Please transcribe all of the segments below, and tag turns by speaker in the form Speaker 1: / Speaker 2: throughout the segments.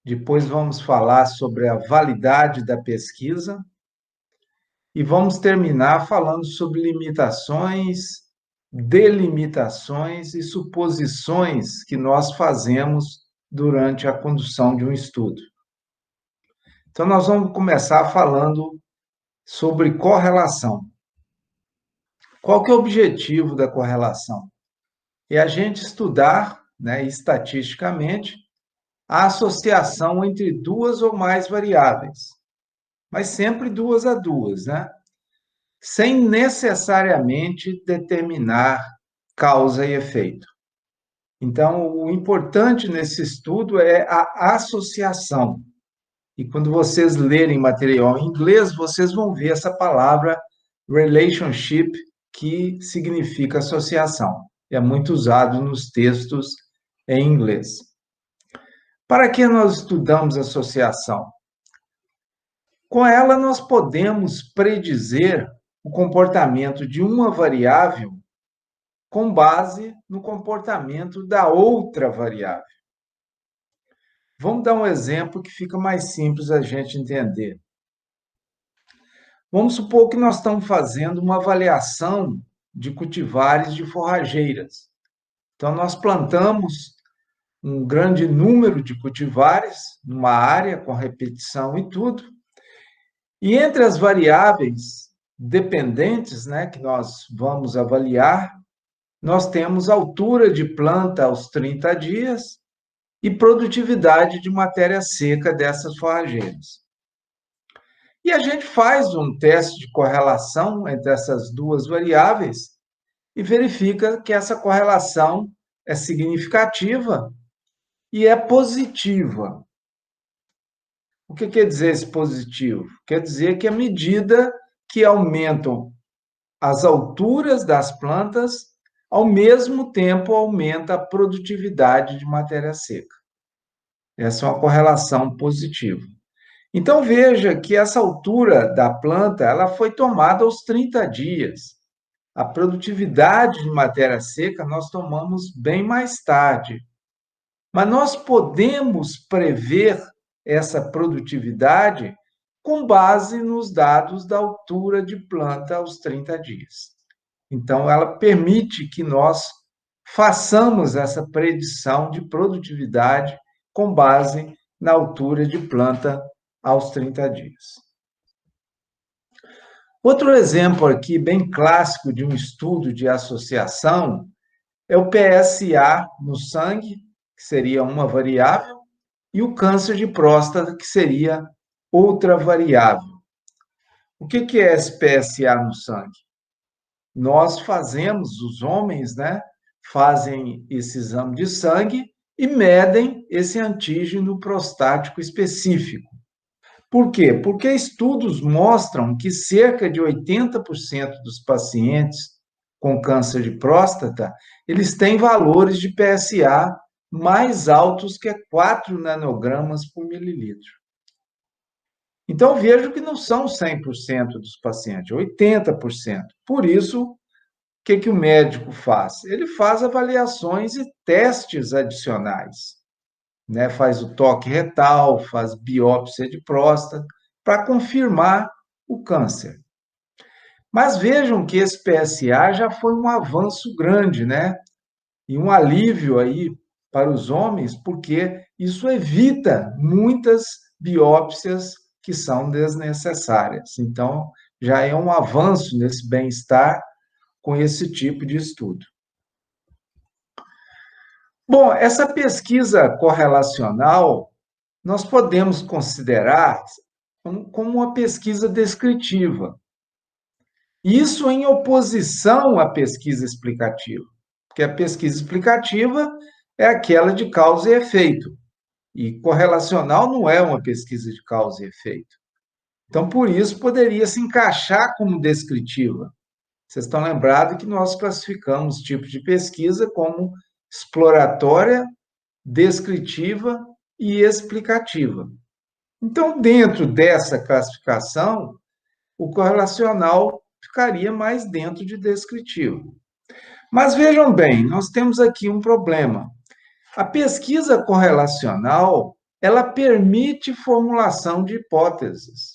Speaker 1: depois vamos falar sobre a validade da pesquisa e vamos terminar falando sobre limitações, delimitações e suposições que nós fazemos durante a condução de um estudo. Então, nós vamos começar falando sobre correlação. Qual que é o objetivo da correlação? É a gente estudar, né, estatisticamente, a associação entre duas ou mais variáveis, mas sempre duas a duas, né? Sem necessariamente determinar causa e efeito. Então, o importante nesse estudo é a associação. E quando vocês lerem material em inglês, vocês vão ver essa palavra relationship, que significa associação. É muito usado nos textos em inglês. Para que nós estudamos associação? Com ela, nós podemos predizer o comportamento de uma variável com base no comportamento da outra variável. Vamos dar um exemplo que fica mais simples a gente entender. Vamos supor que nós estamos fazendo uma avaliação de cultivares de forrageiras. Então, nós plantamos um grande número de cultivares numa área com repetição e tudo. E entre as variáveis dependentes, né, que nós vamos avaliar, nós temos altura de planta aos 30 dias e produtividade de matéria seca dessas forrageiras. E a gente faz um teste de correlação entre essas duas variáveis e verifica que essa correlação é significativa e é positiva. O que quer dizer esse positivo? Quer dizer que à medida que aumentam as alturas das plantas, ao mesmo tempo aumenta a produtividade de matéria seca. Essa é uma correlação positiva. Então veja que essa altura da planta, ela foi tomada aos 30 dias. A produtividade de matéria seca nós tomamos bem mais tarde. Mas nós podemos prever essa produtividade com base nos dados da altura de planta aos 30 dias. Então, ela permite que nós façamos essa predição de produtividade com base na altura de planta aos 30 dias. Outro exemplo aqui, bem clássico de um estudo de associação, é o PSA no sangue, que seria uma variável, e o câncer de próstata, que seria outra variável. O que é esse PSA no sangue? Nós fazemos, os homens, né, fazem esse exame de sangue e medem esse antígeno prostático específico. Por quê? Porque estudos mostram que cerca de 80% dos pacientes com câncer de próstata, eles têm valores de PSA mais altos que 4 nanogramas por mililitro. Então, vejo que não são 100% dos pacientes, 80%. Por isso, o que o médico faz? Ele faz avaliações e testes adicionais, né? Faz o toque retal, faz biópsia de próstata, para confirmar o câncer. Mas vejam que esse PSA já foi um avanço grande, né? E um alívio aí para os homens, porque isso evita muitas biópsias que são desnecessárias. Então, já é um avanço nesse bem-estar com esse tipo de estudo. Bom, essa pesquisa correlacional nós podemos considerar como uma pesquisa descritiva. Isso em oposição à pesquisa explicativa, porque a pesquisa explicativa é aquela de causa e efeito, e correlacional não é uma pesquisa de causa e efeito. Então, por isso, poderia se encaixar como descritiva. Vocês estão lembrados que nós classificamos tipos de pesquisa como exploratória, descritiva e explicativa. Então, dentro dessa classificação, o correlacional ficaria mais dentro de descritivo. Mas vejam bem, nós temos aqui um problema. A pesquisa correlacional, ela permite formulação de hipóteses.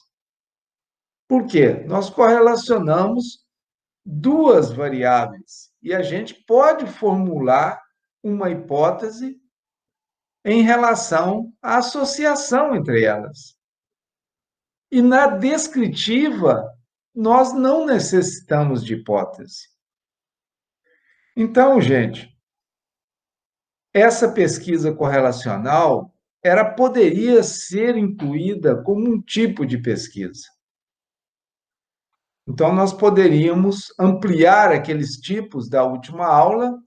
Speaker 1: Por quê? Nós correlacionamos duas variáveis e a gente pode formular uma hipótese em relação à associação entre elas. E na descritiva, nós não necessitamos de hipótese. Então, gente, essa pesquisa correlacional poderia ser incluída como um tipo de pesquisa. Então, nós poderíamos ampliar aqueles tipos da última aula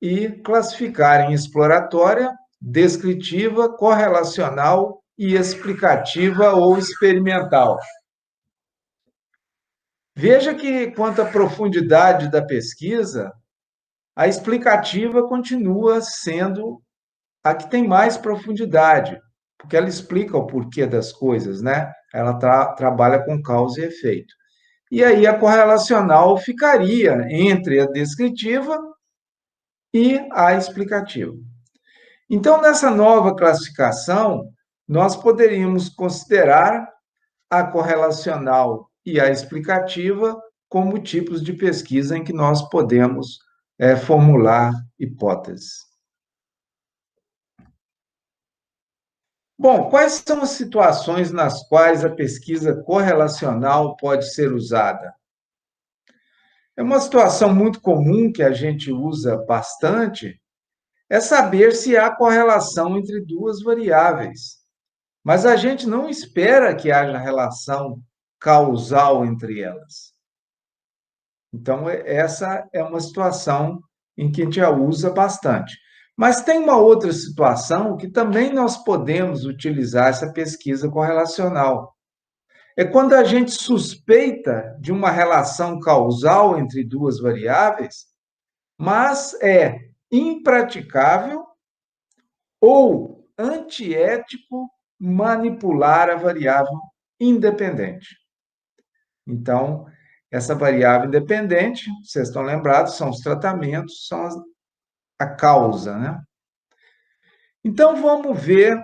Speaker 1: e classificar em exploratória, descritiva, correlacional e explicativa ou experimental. Veja que, quanto à profundidade da pesquisa, a explicativa continua sendo a que tem mais profundidade, porque ela explica o porquê das coisas, né? Ela trabalha com causa e efeito. E aí a correlacional ficaria entre a descritiva e a explicativa. Então, nessa nova classificação, nós poderíamos considerar a correlacional e a explicativa como tipos de pesquisa em que nós podemos formular hipóteses. Bom, quais são as situações nas quais a pesquisa correlacional pode ser usada? É uma situação muito comum que a gente usa bastante, é saber se há correlação entre duas variáveis. Mas a gente não espera que haja relação causal entre elas. Então, essa é uma situação em que a gente a usa bastante. Mas tem uma outra situação que também nós podemos utilizar essa pesquisa correlacional. É quando a gente suspeita de uma relação causal entre duas variáveis, mas é impraticável ou antiético manipular a variável independente. Então, essa variável independente, vocês estão lembrados, são os tratamentos, são a causa, né? Então, vamos ver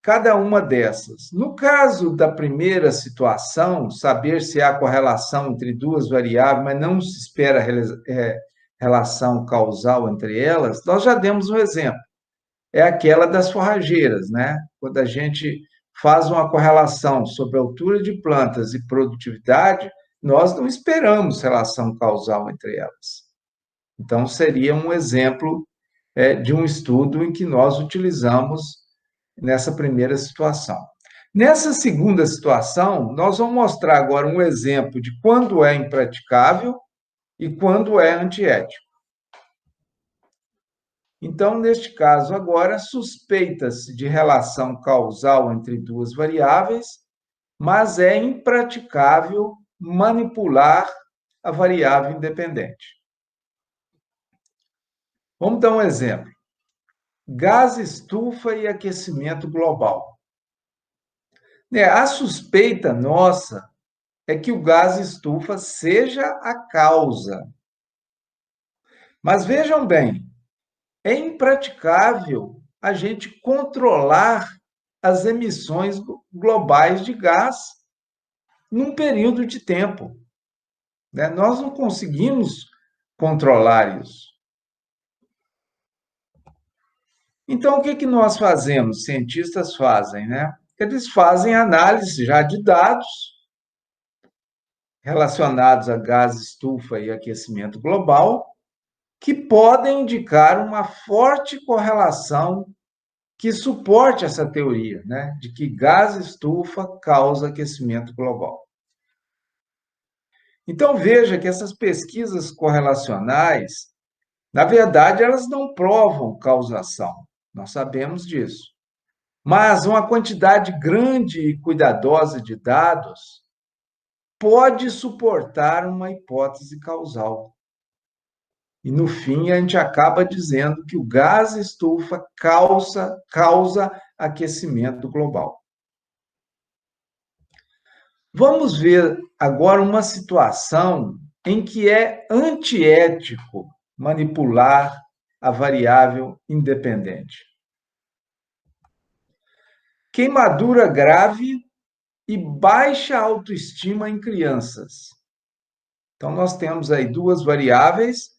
Speaker 1: cada uma dessas. No caso da primeira situação, saber se há correlação entre duas variáveis, mas não se espera relação causal entre elas, nós já demos um exemplo. É aquela das forrageiras, né? Quando a gente faz uma correlação sobre a altura de plantas e produtividade, nós não esperamos relação causal entre elas. Então, seria um exemplo de um estudo em que nós utilizamos nessa primeira situação. Nessa segunda situação, nós vamos mostrar agora um exemplo de quando é impraticável e quando é antiético. Então, neste caso agora, suspeita-se de relação causal entre duas variáveis, mas é impraticável manipular a variável independente. Vamos dar um exemplo. Gás estufa e aquecimento global. A suspeita nossa é que o gás estufa seja a causa. Mas vejam bem, é impraticável a gente controlar as emissões globais de gás num período de tempo. Nós não conseguimos controlar isso. Então, o que nós fazemos? Cientistas fazem, né? Eles fazem análise já de dados relacionados a gás estufa e aquecimento global, que podem indicar uma forte correlação que suporte essa teoria, né, de que gás estufa causa aquecimento global. Então, veja que essas pesquisas correlacionais, na verdade, elas não provam causação, nós sabemos disso. Mas uma quantidade grande e cuidadosa de dados pode suportar uma hipótese causal. E, no fim, a gente acaba dizendo que o gás estufa causa aquecimento global. Vamos ver agora uma situação em que é antiético manipular a variável independente. queimadura grave e baixa autoestima em crianças. Então, nós temos aí duas variáveis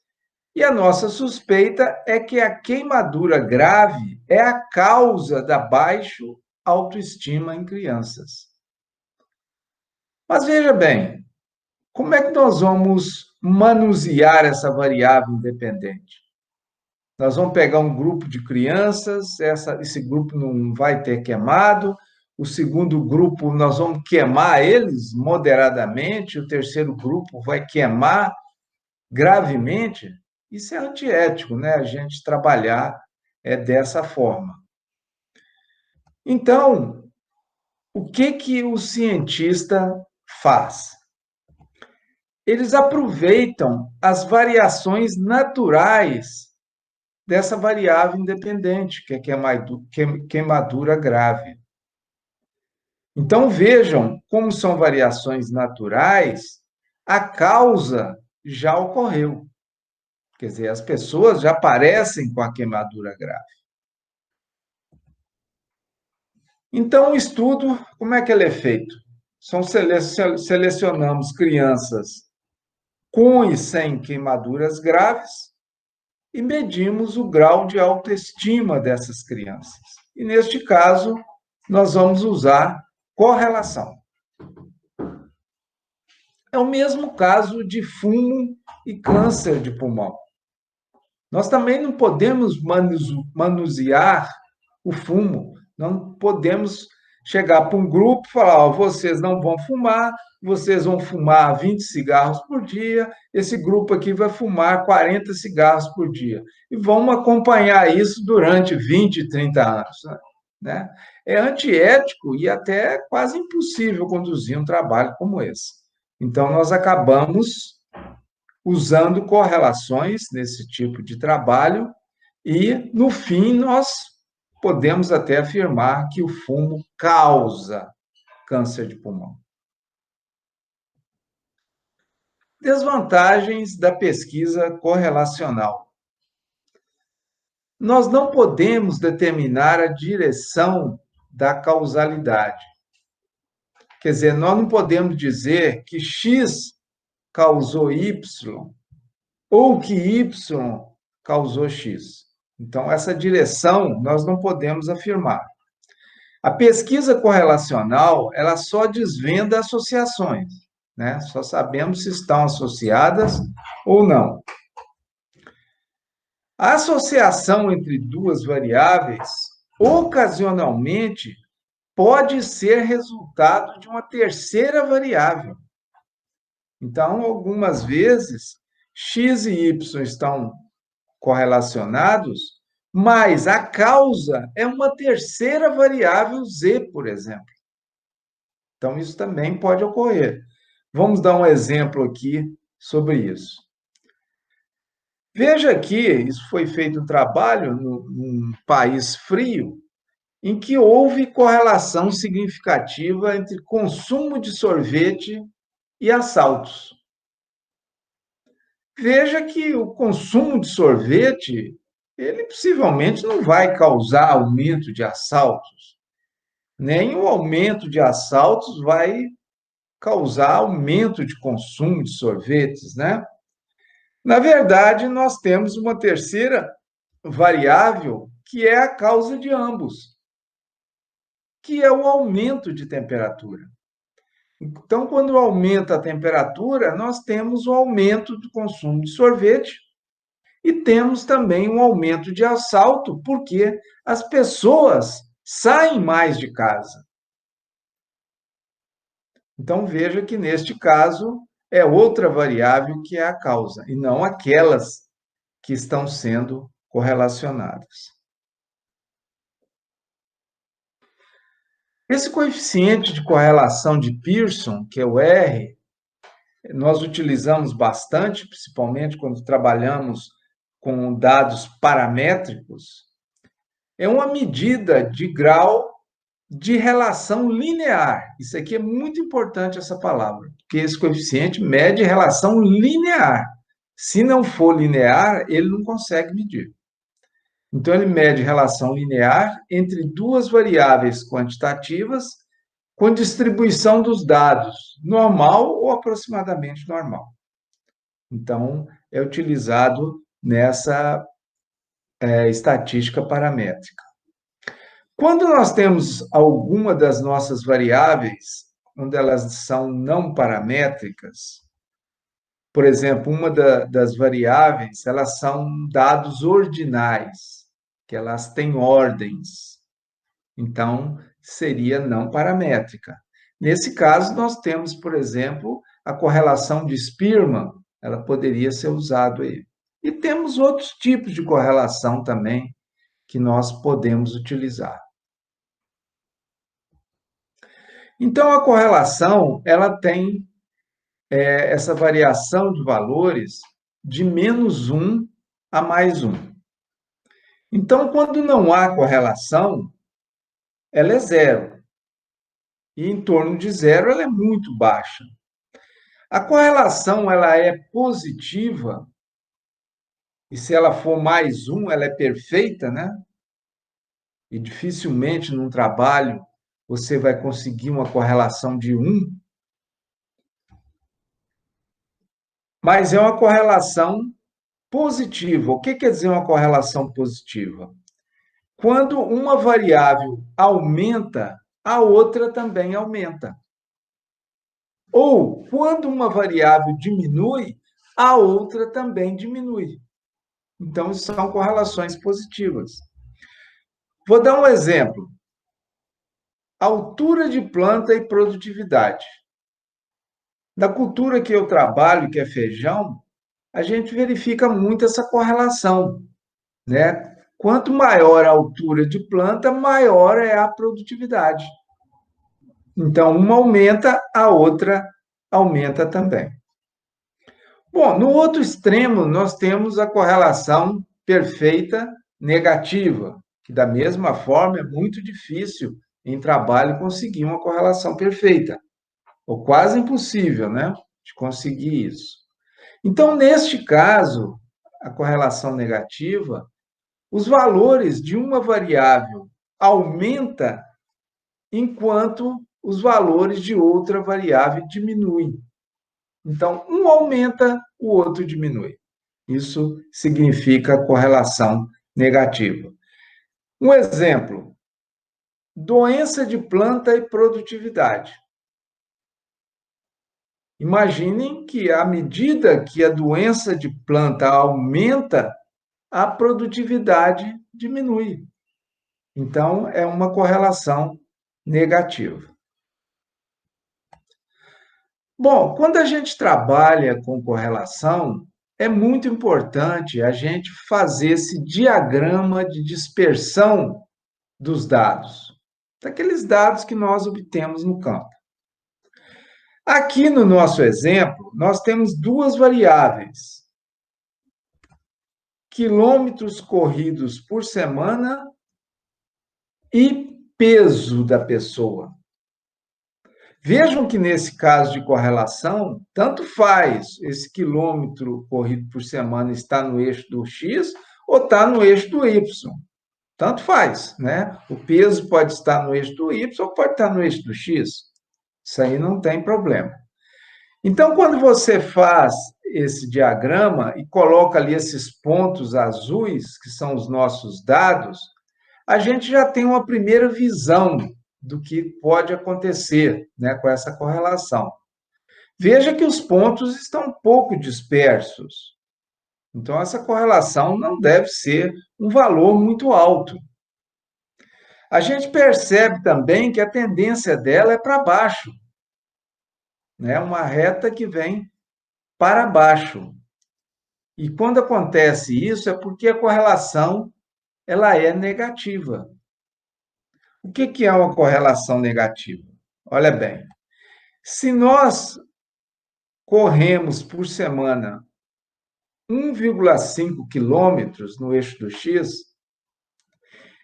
Speaker 1: e a nossa suspeita é que a queimadura grave é a causa da baixa autoestima em crianças. Mas veja bem, como é que nós vamos manusear essa variável independente? Nós vamos pegar um grupo de crianças, esse grupo não vai ter queimado, o segundo grupo nós vamos queimar eles moderadamente, o terceiro grupo vai queimar gravemente. Isso é antiético, né? A gente trabalhar dessa forma. Então, o que o cientista faz? Eles aproveitam as variações naturais dessa variável independente, que é queimadura grave. Então, vejam como são variações naturais, a causa já ocorreu. Quer dizer, as pessoas já aparecem com a queimadura grave. Então, o estudo, como é que ele é feito? Selecionamos crianças com e sem queimaduras graves e medimos o grau de autoestima dessas crianças. E, neste caso, nós vamos usar correlação. É o mesmo caso de fumo e câncer de pulmão. Nós também não podemos manusear o fumo, não podemos chegar para um grupo e falar: oh, vocês não vão fumar, vocês vão fumar 20 cigarros por dia, esse grupo aqui vai fumar 40 cigarros por dia. E vamos acompanhar isso durante 20, 30 anos. Né? É antiético e até quase impossível conduzir um trabalho como esse. Então, nós acabamos usando correlações nesse tipo de trabalho e, no fim, nós podemos até afirmar que o fumo causa câncer de pulmão. Desvantagens da pesquisa correlacional. Nós não podemos determinar a direção da causalidade. Quer dizer, nós não podemos dizer que X causou Y ou que Y causou X. Então, essa direção nós não podemos afirmar. A pesquisa correlacional, ela só desvenda associações, né? Só sabemos se estão associadas ou não. A associação entre duas variáveis, ocasionalmente, pode ser resultado de uma terceira variável. Então, algumas vezes, X e Y estão correlacionados, mas a causa é uma terceira variável Z, por exemplo. Então, isso também pode ocorrer. Vamos dar um exemplo aqui sobre isso. Veja aqui, isso foi feito um trabalho num país frio, em que houve correlação significativa entre consumo de sorvete e assaltos. Veja que o consumo de sorvete, ele possivelmente não vai causar aumento de assaltos, nem o aumento de assaltos vai causar aumento de consumo de sorvetes, né? Na verdade, nós temos uma terceira variável que é a causa de ambos, que é o aumento de temperatura. Então, quando aumenta a temperatura, nós temos o aumento do consumo de sorvete e temos também um aumento de assalto, porque as pessoas saem mais de casa. Então, veja que, neste caso, é outra variável que é a causa, e não aquelas que estão sendo correlacionadas. Esse coeficiente de correlação de Pearson, que é o R, nós utilizamos bastante, principalmente quando trabalhamos com dados paramétricos, é uma medida de grau de relação linear. Isso aqui é muito importante, essa palavra, porque esse coeficiente mede relação linear. Se não for linear, ele não consegue medir. Então, ele mede relação linear entre duas variáveis quantitativas com distribuição dos dados, normal ou aproximadamente normal. Então, é utilizado nessa estatística paramétrica. Quando nós temos alguma das nossas variáveis, onde elas são não paramétricas, por exemplo, uma das variáveis, elas são dados ordinais, que elas têm ordens. Então, seria não paramétrica. Nesse caso, nós temos, por exemplo, a correlação de Spearman, ela poderia ser usada aí. E temos outros tipos de correlação também que nós podemos utilizar. Então, a correlação, ela tem essa variação de valores de -1 a +1. Então, quando não há correlação, ela é zero. E em torno de zero, ela é muito baixa. A correlação, ela é positiva, e se ela for +1, ela é perfeita, né? E dificilmente num trabalho você vai conseguir uma correlação de 1, mas é uma correlação positiva. O que quer dizer uma correlação positiva? Quando uma variável aumenta, a outra também aumenta. Ou quando uma variável diminui, a outra também diminui. Então, são correlações positivas. Vou dar um exemplo. Altura de planta e produtividade. Na cultura que eu trabalho, que é feijão, a gente verifica muito essa correlação, né? Quanto maior a altura de planta, maior é a produtividade. Então, uma aumenta, a outra aumenta também. Bom, no outro extremo, nós temos a correlação perfeita negativa, que da mesma forma é muito difícil em trabalho conseguir uma correlação perfeita, ou quase impossível, né, de conseguir isso. Então, neste caso, a correlação negativa, os valores de uma variável aumenta enquanto os valores de outra variável diminuem. Então, um aumenta, o outro diminui. Isso significa correlação negativa. Um exemplo: doença de planta e produtividade. Imaginem que, à medida que a doença de planta aumenta, a produtividade diminui. Então, é uma correlação negativa. Bom, quando a gente trabalha com correlação, é muito importante a gente fazer esse diagrama de dispersão dos dados, daqueles dados que nós obtemos no campo. Aqui no nosso exemplo, nós temos duas variáveis: quilômetros corridos por semana e peso da pessoa. Vejam que nesse caso de correlação, tanto faz esse quilômetro corrido por semana está no eixo do X ou está no eixo do Y. Tanto faz, né? O peso pode estar no eixo do Y ou pode estar no eixo do X. Isso aí não tem problema. Então, quando você faz esse diagrama e coloca ali esses pontos azuis, que são os nossos dados, a gente já tem uma primeira visão do que pode acontecer, né, com essa correlação. Veja que os pontos estão um pouco dispersos. Então, essa correlação não deve ser um valor muito alto. A gente percebe também que a tendência dela é para baixo, né? Uma reta que vem para baixo. E quando acontece isso, é porque a correlação ela é negativa. O que é uma correlação negativa? Olha bem, se nós corremos por semana 1,5 quilômetros no eixo do X,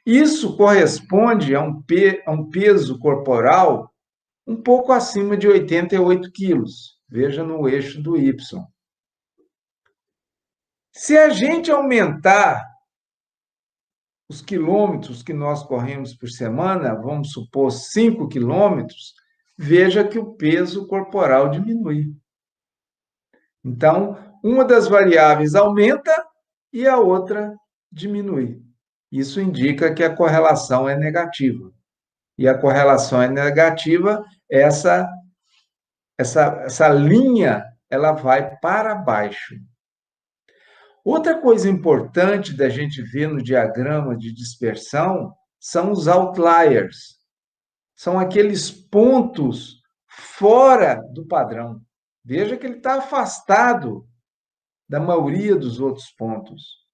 Speaker 1: isso corresponde a um peso corporal um pouco acima de 88 quilos. Veja no eixo do Y. Se a gente aumentar os quilômetros que nós corremos por semana, vamos supor 5 quilômetros, veja que o peso corporal diminui. Então, uma das variáveis aumenta e a outra diminui. Isso indica que a correlação é negativa. E a correlação é negativa, essa linha ela vai para baixo. Outra coisa importante da gente ver no diagrama de dispersão são os outliers. São aqueles pontos fora do padrão. Veja que ele está afastado da maioria dos outros pontos.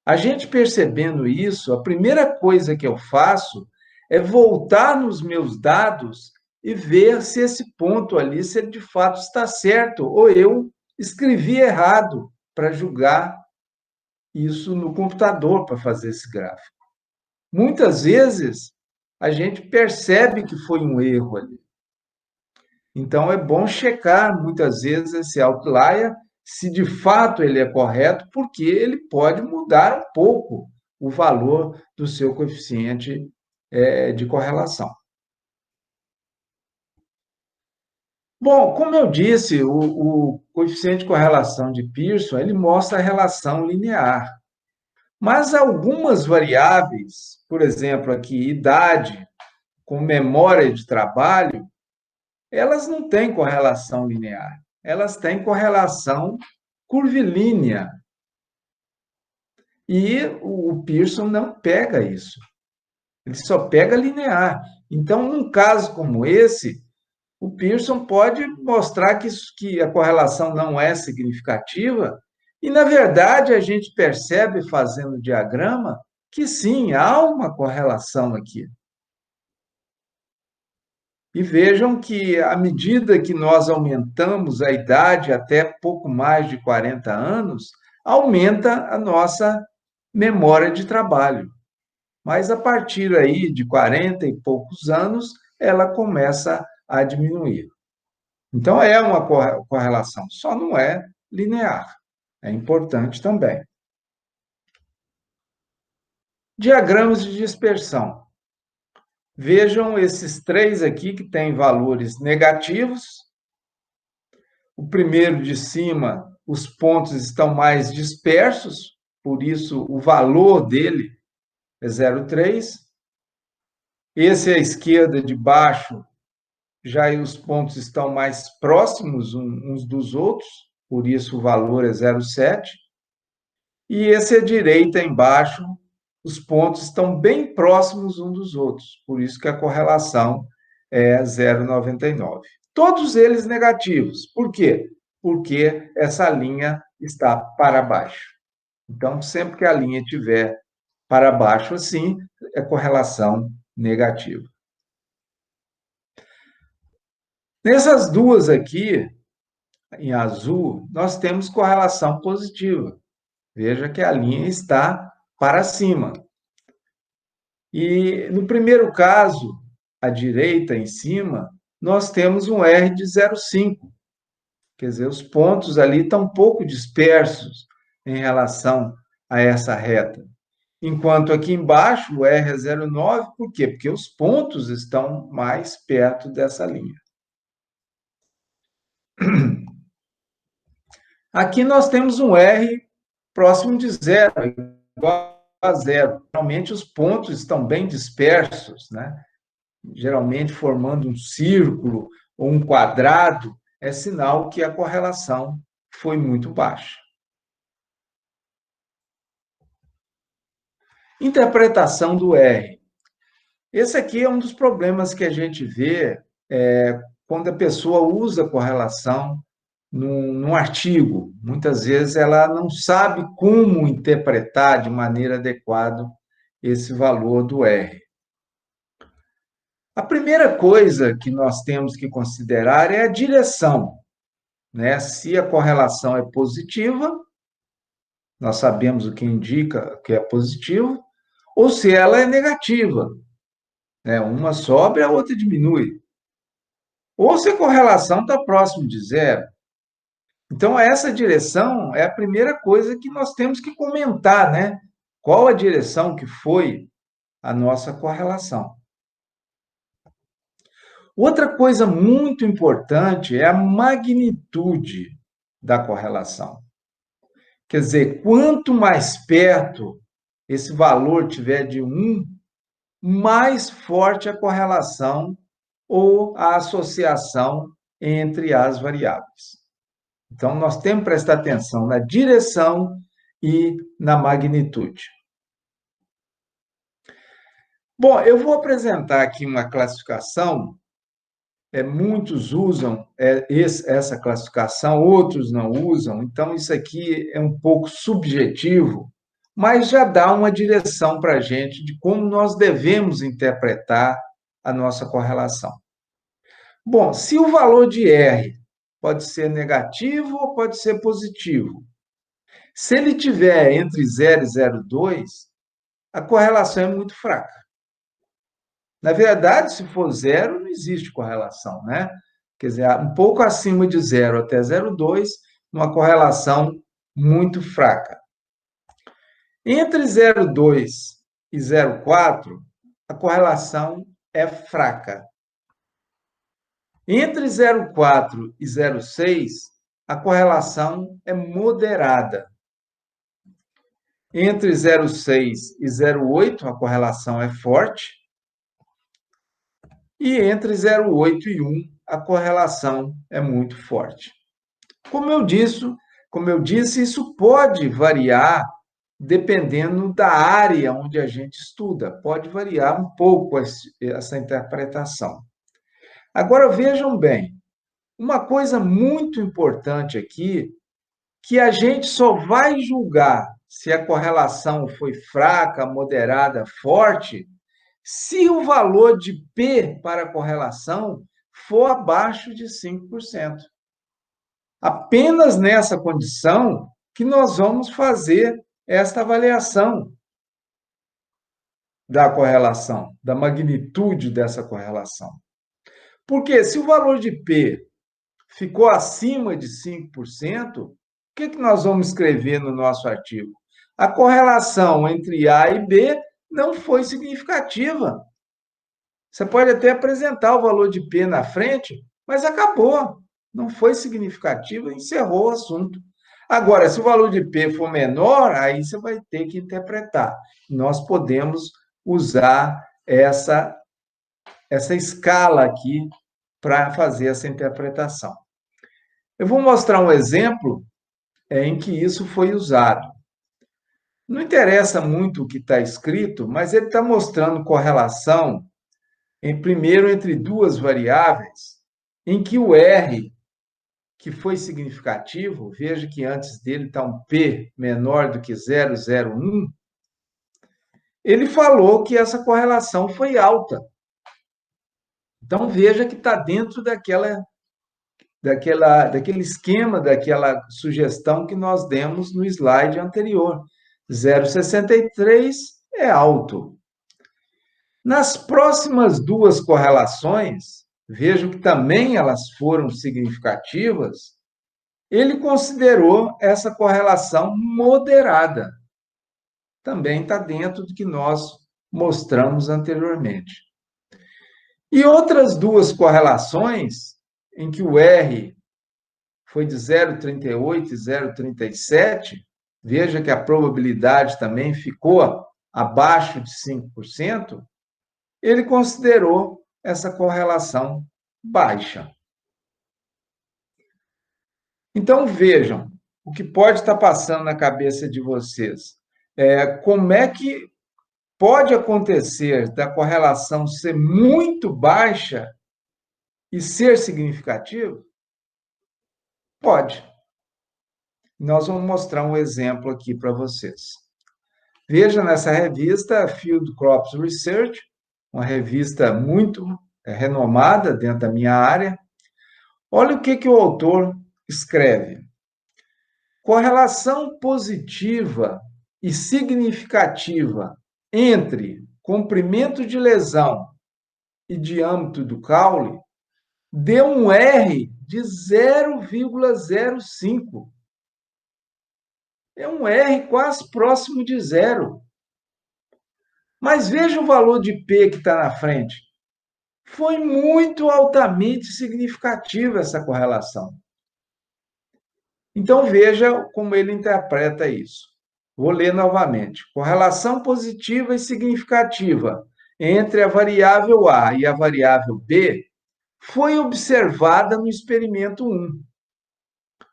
Speaker 1: A gente percebendo isso, a primeira coisa que eu faço é voltar nos meus dados e ver se esse ponto ali, se ele de fato está certo, ou eu escrevi errado para julgar isso no computador para fazer esse gráfico. Muitas vezes a gente percebe que foi um erro ali. Então é bom checar muitas vezes esse outlier, se de fato ele é correto, porque ele pode mudar um pouco o valor do seu coeficiente de correlação. Bom, como eu disse, o coeficiente de correlação de Pearson ele mostra a relação linear. Mas algumas variáveis, por exemplo, aqui, idade com memória de trabalho, elas não têm correlação linear, elas têm correlação curvilínea. E o Pearson não pega isso, ele só pega linear. Então, num caso como esse, o Pearson pode mostrar que a correlação não é significativa, e, na verdade, a gente percebe, fazendo o diagrama, que sim, há uma correlação aqui. E vejam que, à medida que nós aumentamos a idade até pouco mais de 40 anos, aumenta a nossa memória de trabalho. Mas a partir aí de 40 e poucos anos, ela começa a diminuir. Então, é uma correlação, só não é linear. É importante também. Diagramas de dispersão. Vejam esses três aqui que têm valores negativos. O primeiro de cima, os pontos estão mais dispersos, por isso o valor dele é 0,3. Esse à esquerda de baixo, já os pontos estão mais próximos uns dos outros, por isso o valor é 0,7. E esse à direita embaixo, os pontos estão bem próximos uns dos outros, por isso que a correlação é 0,99. Todos eles negativos. Por quê? Porque essa linha está para baixo. Então, sempre que a linha estiver para baixo assim, é correlação negativa. Nessas duas aqui, em azul, nós temos correlação positiva. Veja que a linha está para cima. E no primeiro caso, à direita, em cima, nós temos um R de 0,5. Quer dizer, os pontos ali estão um pouco dispersos em relação a essa reta. Enquanto aqui embaixo, o R é 0,9, por quê? Porque os pontos estão mais perto dessa linha. Aqui nós temos um R próximo de zero, igual a zero. Geralmente os pontos estão bem dispersos, né? Geralmente formando um círculo ou um quadrado, é sinal que a correlação foi muito baixa. Interpretação do R. Esse aqui é um dos problemas que a gente vê quando a pessoa usa correlação num artigo. Muitas vezes ela não sabe como interpretar de maneira adequada esse valor do R. A primeira coisa que nós temos que considerar é a direção, né? Se a correlação é positiva, nós sabemos o que indica que é positivo, ou se ela é negativa, né? Uma sobe, a outra diminui. Ou se a correlação está próximo de zero. Então, essa direção é a primeira coisa que nós temos que comentar, né? qual a direção que foi a nossa correlação. Outra coisa muito importante é a magnitude da correlação. Quer dizer, quanto mais perto esse valor tiver de 1, mais forte a correlação ou a associação entre as variáveis. Então, nós temos que prestar atenção na direção e na magnitude. Bom, eu vou apresentar aqui uma classificação. Muitos usam essa classificação, outros não usam. Então, isso aqui é um pouco subjetivo, mas já dá uma direção para a gente de como nós devemos interpretar a nossa correlação. Bom, se o valor de R pode ser negativo ou pode ser positivo, se ele tiver entre 0 e 0,2, a correlação é muito fraca. Na verdade, se for 0, não existe correlação, né? Quer dizer, um pouco acima de 0 até 0,2, uma correlação muito fraca. Entre 0,2 e 0,4, a correlação é fraca. Entre 0,4 e 0,6, a correlação é moderada. Entre 0,6 e 0,8, a correlação é forte. E entre 0,8 e 1, a correlação é muito forte. Como eu disse, isso pode variar dependendo da área onde a gente estuda. Pode variar um pouco essa interpretação. Agora, vejam bem, uma coisa muito importante aqui, que a gente só vai julgar se a correlação foi fraca, moderada, forte, se o valor de P para a correlação for abaixo de 5%. Apenas nessa condição que nós vamos fazer esta avaliação da correlação, da magnitude dessa correlação. Porque se o valor de P ficou acima de 5%, o que nós vamos escrever no nosso artigo? A correlação entre A e B não foi significativa. Você pode até apresentar o valor de P na frente, mas acabou. Não foi significativa, encerrou o assunto. Agora, se o valor de P for menor, aí você vai ter que interpretar. Nós podemos usar essa escala aqui para fazer essa interpretação. Eu vou mostrar um exemplo em que isso foi usado. Não interessa muito o que está escrito, mas ele está mostrando correlação primeiro entre duas variáveis, em que o R, que foi significativo, veja que antes dele está um P menor do que 0,01, ele falou que essa correlação foi alta. Então, veja que está dentro daquele esquema, daquela sugestão que nós demos no slide anterior. 0,63 é alto. Nas próximas duas correlações, vejo que também elas foram significativas, ele considerou essa correlação moderada. Também está dentro do que nós mostramos anteriormente. E outras duas correlações, em que o R foi de 0,38 e 0,37, veja que a probabilidade também ficou abaixo de 5%, ele considerou essa correlação baixa. Então, vejam o que pode estar passando na cabeça de vocês. Como é que pode acontecer da correlação ser muito baixa e ser significativa? Pode. Nós vamos mostrar um exemplo aqui para vocês. Veja nessa revista, Field Crops Research, uma revista muito renomada dentro da minha área. Olha o que o autor escreve. Correlação positiva e significativa entre comprimento de lesão e diâmetro do caule deu um R de 0,05. É um R quase próximo de zero. Mas veja o valor de P que está na frente. Foi muito altamente significativa essa correlação. Então veja como ele interpreta isso. Vou ler novamente. Correlação positiva e significativa entre a variável A e a variável B foi observada no experimento 1.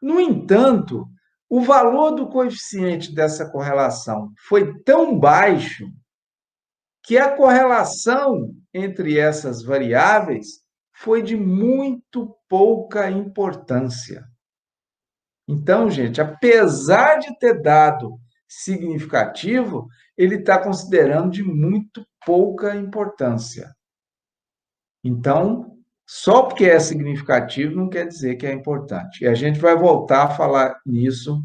Speaker 1: No entanto, o valor do coeficiente dessa correlação foi tão baixo que a correlação entre essas variáveis foi de muito pouca importância. Então, gente, apesar de ter dado significativo, ele está considerando de muito pouca importância. Então, só porque é significativo não quer dizer que é importante. E a gente vai voltar a falar nisso,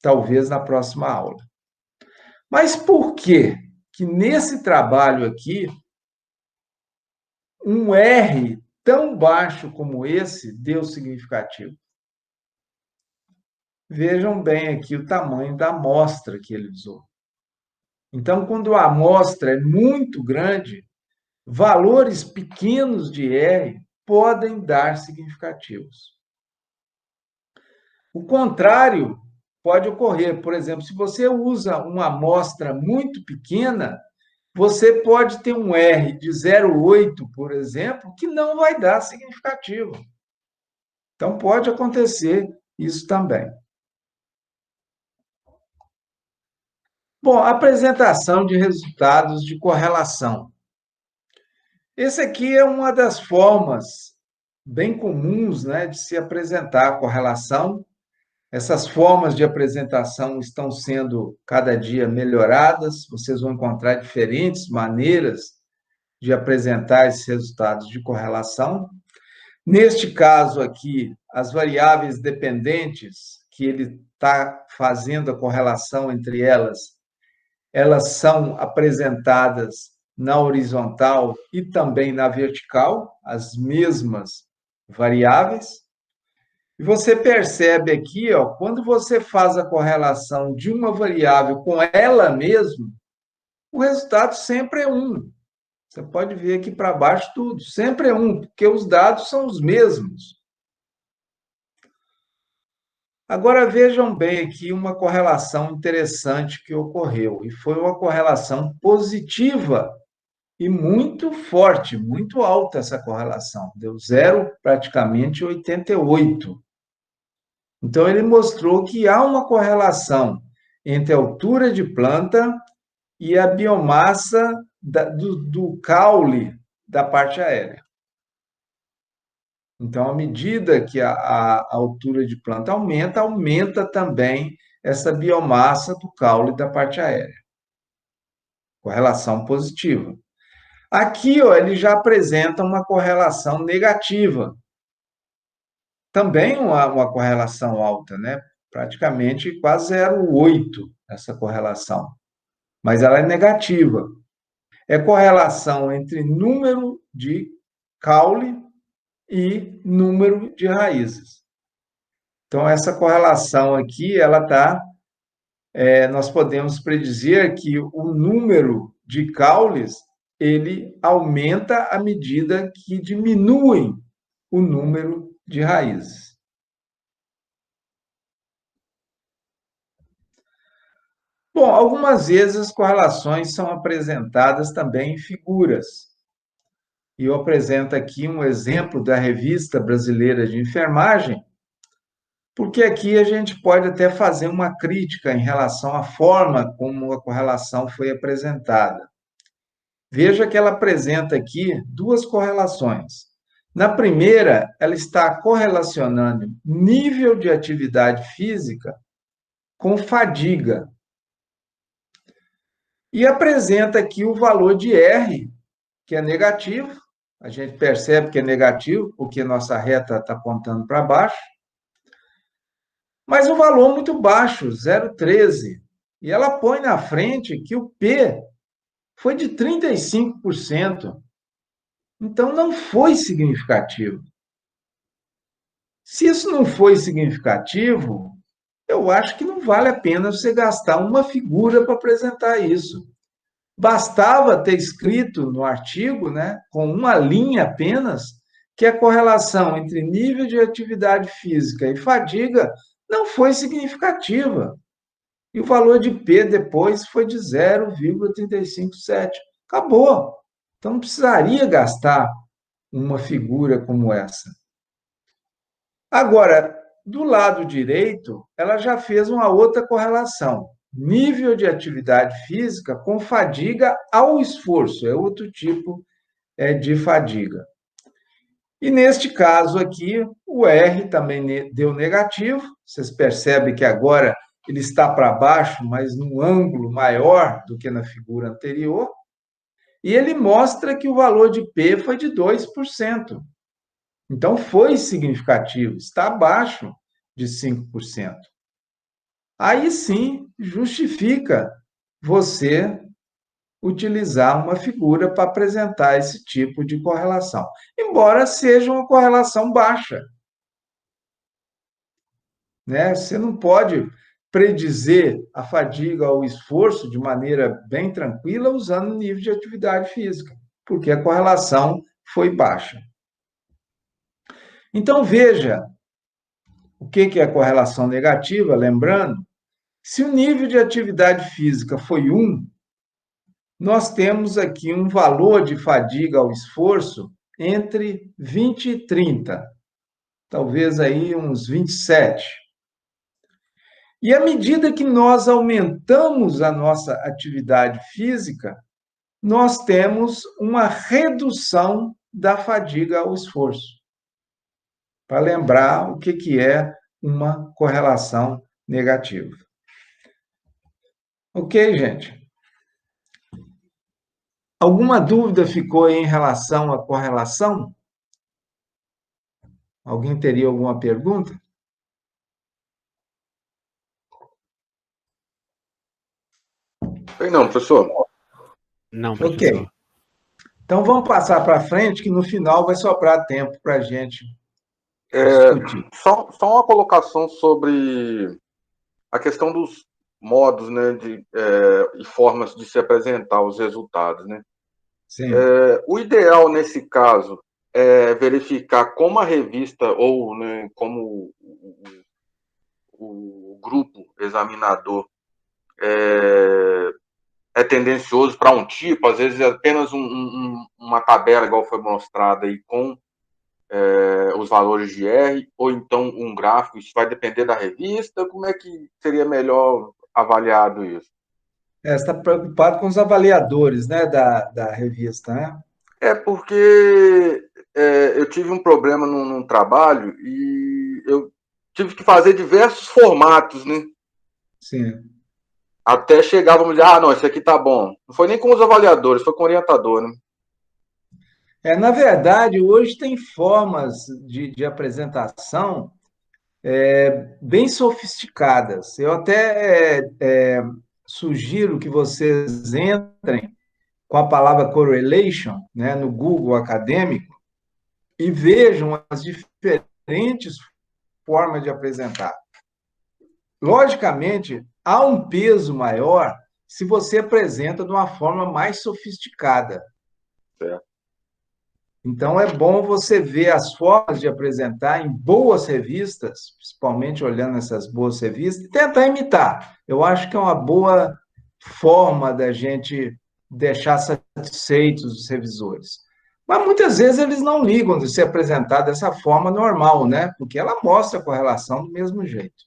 Speaker 1: talvez na próxima aula. Mas por que que nesse trabalho aqui, um R tão baixo como esse deu significativo? Vejam bem aqui o tamanho da amostra que ele usou. Então, quando a amostra é muito grande, valores pequenos de R podem dar significativos. O contrário pode ocorrer. Por exemplo, se você usa uma amostra muito pequena, você pode ter um R de 0,8, por exemplo, que não vai dar significativo. Então, pode acontecer isso também. Bom, apresentação de resultados de correlação. Esse aqui é uma das formas bem comuns, né, de se apresentar a correlação. Essas formas de apresentação estão sendo cada dia melhoradas. Vocês vão encontrar diferentes maneiras de apresentar esses resultados de correlação. Neste caso aqui, as variáveis dependentes que ele está fazendo a correlação entre elas, elas são apresentadas na horizontal e também na vertical, as mesmas variáveis. E você percebe aqui, ó, quando você faz a correlação de uma variável com ela mesma, o resultado sempre é 1. Você pode ver aqui para baixo tudo, sempre é 1, porque os dados são os mesmos. Agora vejam bem aqui uma correlação interessante que ocorreu, e foi uma correlação positiva e muito forte, muito alta essa correlação, deu 0, praticamente 88. Então, ele mostrou que há uma correlação entre a altura de planta e a biomassa do caule da parte aérea. Então, à medida que a altura de planta aumenta, aumenta também essa biomassa do caule da parte aérea. Correlação positiva. Aqui, ó, ele já apresenta uma correlação negativa. Também uma correlação alta, né? Praticamente quase 0,8 essa correlação. Mas ela é negativa. É correlação entre número de caule e número de raízes. Então, essa correlação aqui, ela está, nós podemos predizer que o número de caules, ele aumenta à medida que diminuem o número de raízes. Bom, algumas vezes as correlações são apresentadas também em figuras. E eu apresento aqui um exemplo da Revista Brasileira de Enfermagem, porque aqui a gente pode até fazer uma crítica em relação à forma como a correlação foi apresentada. Veja que ela apresenta aqui duas correlações. Na primeira, ela está correlacionando nível de atividade física com fadiga. E apresenta aqui o valor de R, que é negativo. A gente percebe que é negativo, porque nossa reta está apontando para baixo. Mas o valor muito baixo, 0,13. E ela põe na frente que o P foi de 35%. Então, não foi significativo. Se isso não foi significativo, eu acho que não vale a pena você gastar uma figura para apresentar isso. Bastava ter escrito no artigo, né, com uma linha apenas, que a correlação entre nível de atividade física e fadiga não foi significativa. E o valor de P depois foi de 0,357. Acabou. Então não precisaria gastar uma figura como essa. Agora, do lado direito, ela já fez uma outra correlação. Nível de atividade física com fadiga ao esforço, é outro tipo de fadiga. E neste caso aqui, o R também deu negativo. Vocês percebem que agora ele está para baixo, mas num ângulo maior do que na figura anterior. E ele mostra que o valor de P foi de 2%. Então, foi significativo, está abaixo de 5%. Aí sim, justifica você utilizar uma figura para apresentar esse tipo de correlação, embora seja uma correlação baixa, né? Você não pode predizer a fadiga ou o esforço de maneira bem tranquila usando o nível de atividade física, porque a correlação foi baixa. Então, veja o que é a correlação negativa, lembrando, se o nível de atividade física foi 1, nós temos aqui um valor de fadiga ao esforço entre 20 e 30, talvez aí uns 27. E à medida que nós aumentamos a nossa atividade física, nós temos uma redução da fadiga ao esforço. Para lembrar o que é uma correlação negativa. Ok, gente? Alguma dúvida ficou em relação à correlação? Alguém teria alguma pergunta?
Speaker 2: Bem, não, professor.
Speaker 3: Não,
Speaker 1: Ok.
Speaker 3: professor.
Speaker 1: Então vamos passar para frente, que no final vai sobrar tempo para a gente discutir.
Speaker 2: Só uma colocação sobre a questão dos modos, né, e formas de se apresentar os resultados, né?
Speaker 1: Sim.
Speaker 2: O ideal nesse caso é verificar como a revista ou, né, como o grupo examinador é tendencioso para um tipo, às vezes é apenas uma tabela, igual foi mostrada aí, com os valores de R, ou então um gráfico, isso vai depender da revista, como é que seria melhor avaliado isso?
Speaker 1: Você está preocupado com os avaliadores, né, da revista, né?
Speaker 2: Porque eu tive um problema num trabalho e eu tive que fazer diversos formatos, né?
Speaker 1: Sim.
Speaker 2: Até chegar, vamos dizer, não, esse aqui tá bom. Não foi nem com os avaliadores, foi com o orientador, né?
Speaker 1: Na verdade, hoje tem formas de apresentação bem sofisticadas. Eu até sugiro que vocês entrem com a palavra correlation, né, no Google acadêmico e vejam as diferentes formas de apresentar. Logicamente, há um peso maior se você apresenta de uma forma mais sofisticada.
Speaker 2: Certo.
Speaker 1: Então, é bom você ver as formas de apresentar em boas revistas, principalmente olhando essas boas revistas, e tentar imitar. Eu acho que é uma boa forma da gente deixar satisfeitos os revisores. Mas muitas vezes eles não ligam de se apresentar dessa forma normal, né? Porque ela mostra a correlação do mesmo jeito.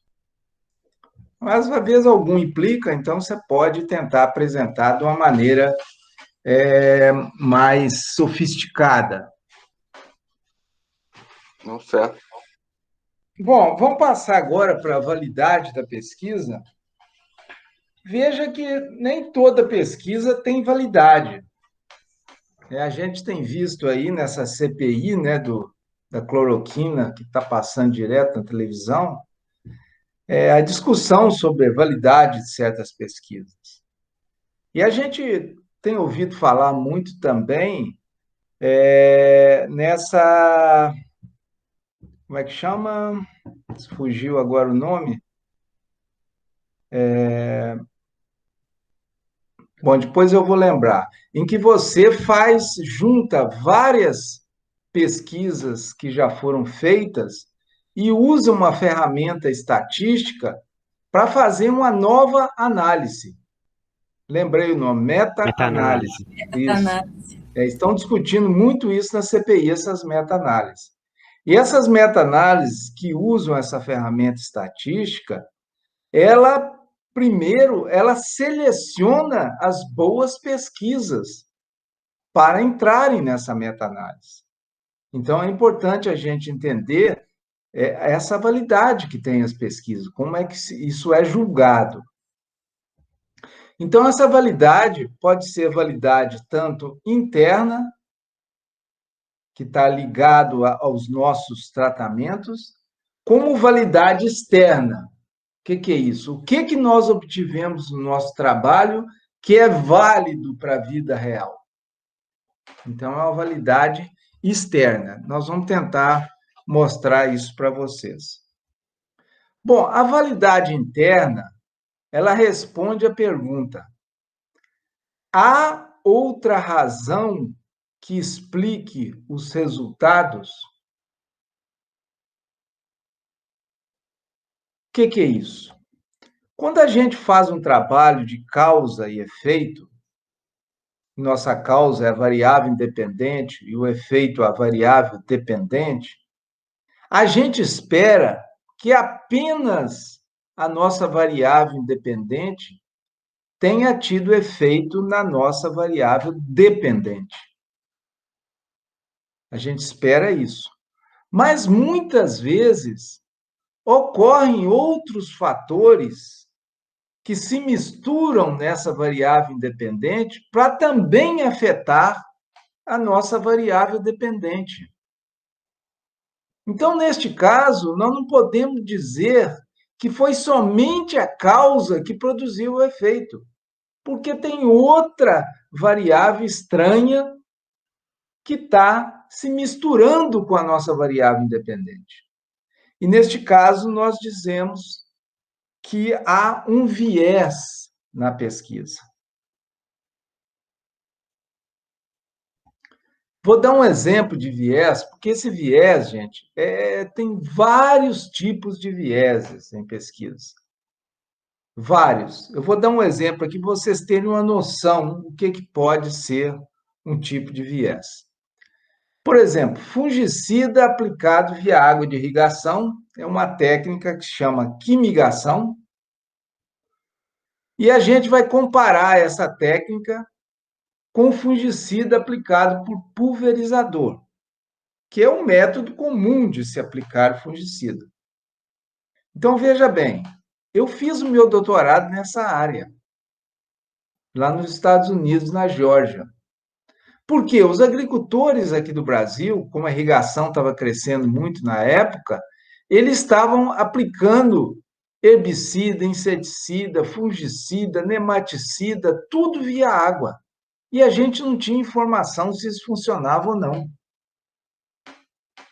Speaker 1: Mas, às vezes, algum implica, então você pode tentar apresentar de uma maneira mais sofisticada.
Speaker 2: Não, certo.
Speaker 1: Bom, vamos passar agora para a validade da pesquisa. Veja que nem toda pesquisa tem validade. A gente tem visto aí nessa CPI, né, da cloroquina, que está passando direto na televisão, a discussão sobre a validade de certas pesquisas. E a gente tem ouvido falar muito também nessa. Como é que chama? Fugiu agora o nome. Bom, depois eu vou lembrar. Em que você junta várias pesquisas que já foram feitas e usa uma ferramenta estatística para fazer uma nova análise. Lembrei o nome, meta-análise.
Speaker 3: Meta-análise.
Speaker 1: Isso. Estão discutindo muito isso na CPI, essas meta-análises. E essas meta-análises que usam essa ferramenta estatística, ela, primeiro, ela seleciona as boas pesquisas para entrarem nessa meta-análise. Então, é importante a gente entender essa validade que tem as pesquisas, como é que isso é julgado. Então, essa validade pode ser validade tanto interna, que está ligado aos nossos tratamentos, como validade externa. O que é isso? O que nós obtivemos no nosso trabalho que é válido para a vida real? Então, é uma validade externa. Nós vamos tentar mostrar isso para vocês. Bom, a validade interna, ela responde à pergunta: há outra razão que explique os resultados? O que é isso? Quando a gente faz um trabalho de causa e efeito, nossa causa é a variável independente e o efeito a variável dependente, a gente espera que apenas a nossa variável independente tenha tido efeito na nossa variável dependente. A gente espera isso. Mas muitas vezes ocorrem outros fatores que se misturam nessa variável independente para também afetar a nossa variável dependente. Então, neste caso, nós não podemos dizer que foi somente a causa que produziu o efeito, porque tem outra variável estranha que está se misturando com a nossa variável independente. E, neste caso, nós dizemos que há um viés na pesquisa. Vou dar um exemplo de viés, porque esse viés, gente, tem vários tipos de vieses em pesquisa. Vários. Eu vou dar um exemplo aqui para vocês terem uma noção do que pode ser um tipo de viés. Por exemplo, fungicida aplicado via água de irrigação é uma técnica que se chama quimigação. E a gente vai comparar essa técnica com fungicida aplicado por pulverizador, que é um método comum de se aplicar fungicida. Então, veja bem, eu fiz o meu doutorado nessa área, lá nos Estados Unidos, na Geórgia. Porque os agricultores aqui do Brasil, como a irrigação estava crescendo muito na época, eles estavam aplicando herbicida, inseticida, fungicida, nematicida, tudo via água. E a gente não tinha informação se isso funcionava ou não.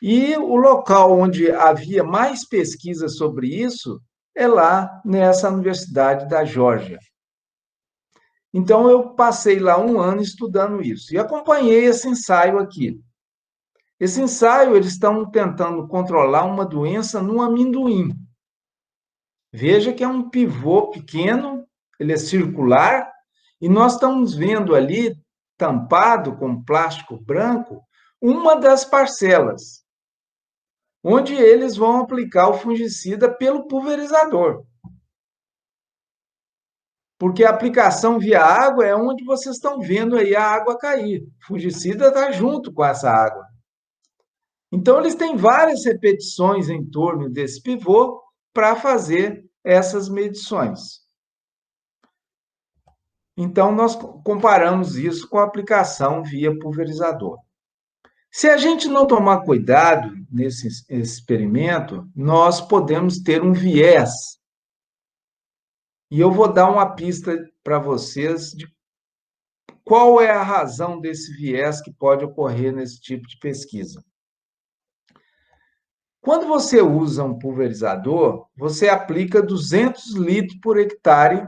Speaker 1: E o local onde havia mais pesquisa sobre isso é lá nessa Universidade da Geórgia. Então, eu passei lá um ano estudando isso e acompanhei esse ensaio aqui. Esse ensaio, eles estão tentando controlar uma doença no amendoim. Veja que é um pivô pequeno, ele é circular, e nós estamos vendo ali, tampado com plástico branco, uma das parcelas, onde eles vão aplicar o fungicida pelo pulverizador. Porque a aplicação via água é onde vocês estão vendo aí a água cair. O fungicida está junto com essa água. Então, eles têm várias repetições em torno desse pivô para fazer essas medições. Então, nós comparamos isso com a aplicação via pulverizador. Se a gente não tomar cuidado nesse experimento, nós podemos ter um viés. E eu vou dar uma pista para vocês de qual é a razão desse viés que pode ocorrer nesse tipo de pesquisa. Quando você usa um pulverizador, você aplica 200 litros por hectare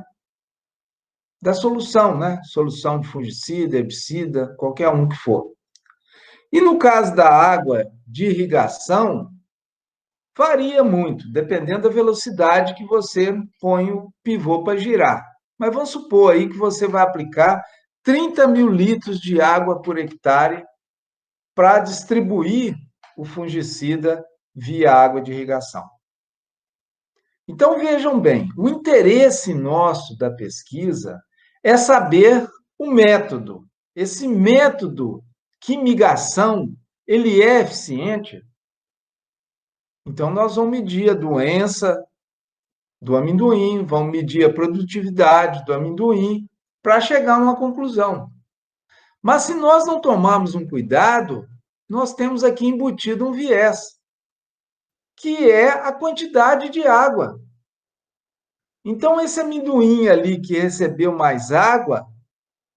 Speaker 1: da solução, né? Solução de fungicida, herbicida, qualquer um que for. E no caso da água de irrigação, varia muito, dependendo da velocidade que você põe o pivô para girar. Mas vamos supor aí que você vai aplicar 30 mil litros de água por hectare para distribuir o fungicida via água de irrigação. Então, vejam bem, o interesse nosso da pesquisa é saber o método. Esse método, quimigação, ele é eficiente? Então, nós vamos medir a doença do amendoim, vamos medir a produtividade do amendoim para chegar a uma conclusão. Mas se nós não tomarmos um cuidado, nós temos aqui embutido um viés, que é a quantidade de água. Então, esse amendoim ali que recebeu mais água,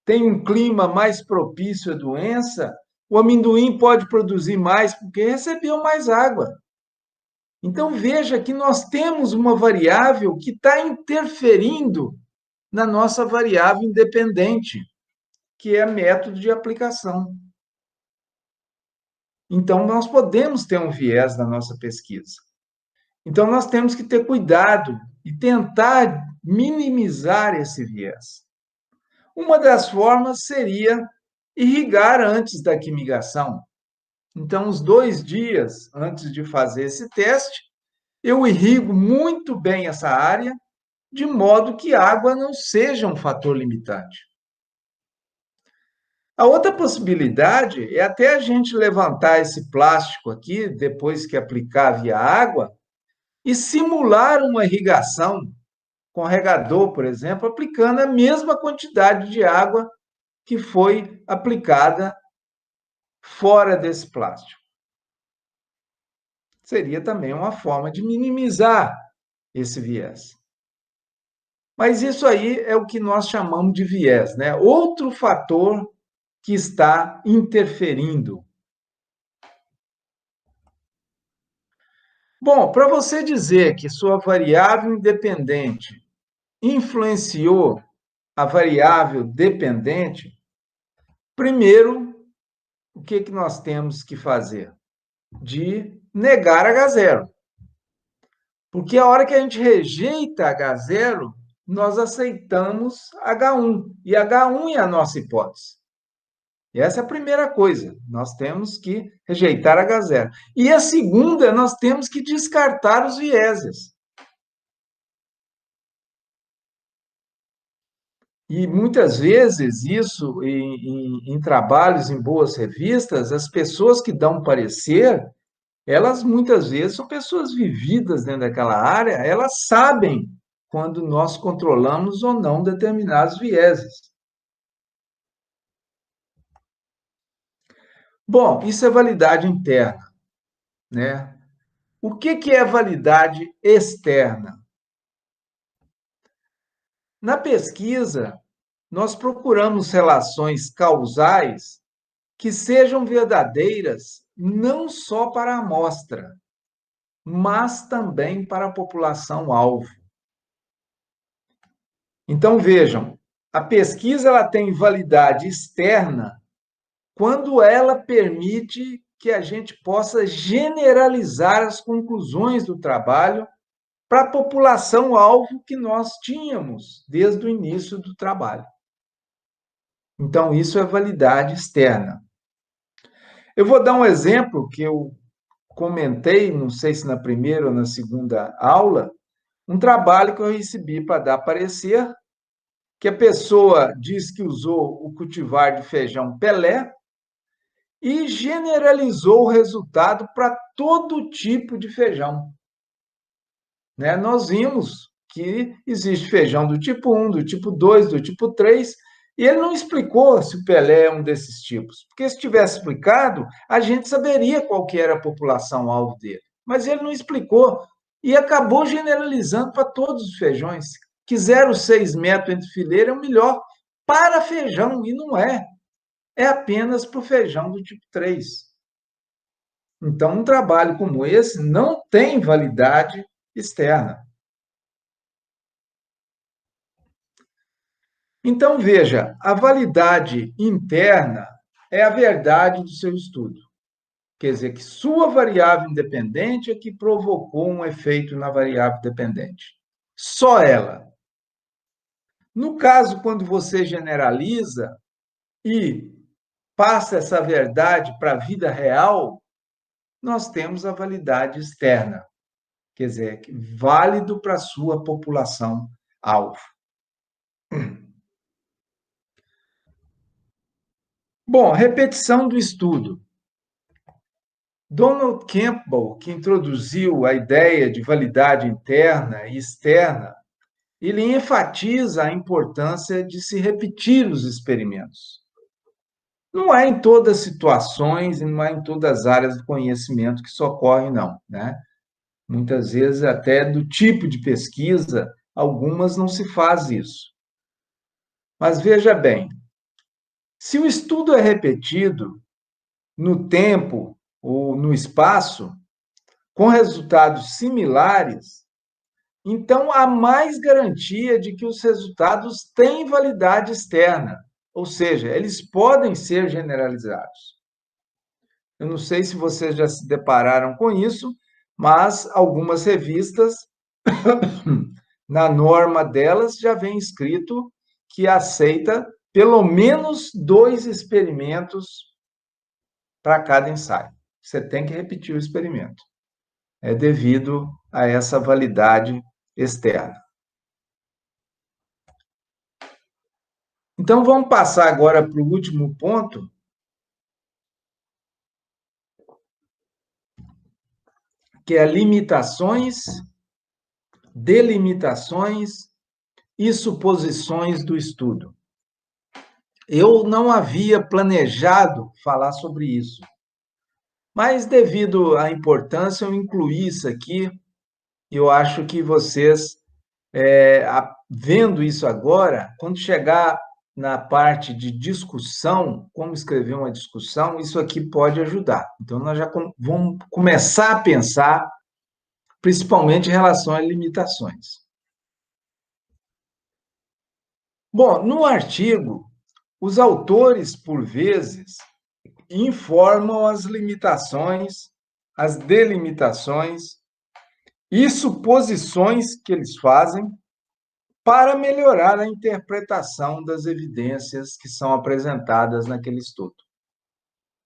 Speaker 1: tem um clima mais propício à doença, o amendoim pode produzir mais porque recebeu mais água. Então, veja que nós temos uma variável que está interferindo na nossa variável independente, que é método de aplicação. Então, nós podemos ter um viés na nossa pesquisa. Então, nós temos que ter cuidado e tentar minimizar esse viés. Uma das formas seria irrigar antes da quimigação. Então, uns 2 dias antes de fazer esse teste, eu irrigo muito bem essa área, de modo que a água não seja um fator limitante. A outra possibilidade é até a gente levantar esse plástico aqui, depois que aplicar via água, e simular uma irrigação com regador, por exemplo, aplicando a mesma quantidade de água que foi aplicada fora desse plástico. Seria também uma forma de minimizar esse viés. Mas isso aí é o que nós chamamos de viés, né? Outro fator que está interferindo. Bom, para você dizer que sua variável independente influenciou a variável dependente, primeiro, o que nós temos que fazer? De negar H0. Porque a hora que a gente rejeita H0, nós aceitamos H1. E H1 é a nossa hipótese. E essa é a primeira coisa. Nós temos que rejeitar H0. E a segunda, nós temos que descartar os vieses. E muitas vezes, isso em trabalhos, em boas revistas, as pessoas que dão parecer, elas muitas vezes são pessoas vividas dentro daquela área, elas sabem quando nós controlamos ou não determinados vieses. Bom, isso é validade interna, né? O que é validade externa? Na pesquisa, nós procuramos relações causais que sejam verdadeiras não só para a amostra, mas também para a população-alvo. Então, vejam, a pesquisa ela tem validade externa quando ela permite que a gente possa generalizar as conclusões do trabalho para a população-alvo que nós tínhamos desde o início do trabalho. Então, isso é validade externa. Eu vou dar um exemplo que eu comentei, não sei se na primeira ou na segunda aula, um trabalho que eu recebi para dar parecer, que a pessoa diz que usou o cultivar de feijão Pelé e generalizou o resultado para todo tipo de feijão. Né? Nós vimos que existe feijão do tipo 1, do tipo 2, do tipo 3, e ele não explicou se o Pelé é um desses tipos, porque se tivesse explicado, a gente saberia qual que era a população-alvo dele. Mas ele não explicou e acabou generalizando para todos os feijões, que 0,6 metros entre fileira é o melhor para feijão, e não é. É apenas para o feijão do tipo 3. Então, um trabalho como esse não tem validade externa. Então, veja, a validade interna é a verdade do seu estudo. Quer dizer, que sua variável independente é que provocou um efeito na variável dependente. Só ela. No caso, quando você generaliza e passa essa verdade para a vida real, nós temos a validade externa. Quer dizer, válido para a sua população-alvo. Bom, repetição do estudo. Donald Campbell, que introduziu a ideia de validade interna e externa, ele enfatiza a importância de se repetir os experimentos. Não é em todas as situações e não é em todas as áreas do conhecimento que isso ocorre, não, né? Muitas vezes, até do tipo de pesquisa, algumas não se faz isso. Mas veja bem, se o estudo é repetido no tempo ou no espaço, com resultados similares, então há mais garantia de que os resultados têm validade externa, ou seja, eles podem ser generalizados. Eu não sei se vocês já se depararam com isso, mas algumas revistas, na norma delas, já vem escrito que aceita pelo menos 2 experimentos para cada ensaio. Você tem que repetir o experimento. É devido a essa validade externa. Então, vamos passar agora para o último ponto, que é limitações, delimitações e suposições do estudo. Eu não havia planejado falar sobre isso, mas devido à importância, eu incluí isso aqui. Eu acho que vocês, vendo isso agora, quando chegar na parte de discussão, como escrever uma discussão, isso aqui pode ajudar. Então, nós já vamos começar a pensar, principalmente em relação a limitações. Bom, no artigo, os autores, por vezes, informam as limitações, as delimitações e suposições que eles fazem para melhorar a interpretação das evidências que são apresentadas naquele estudo.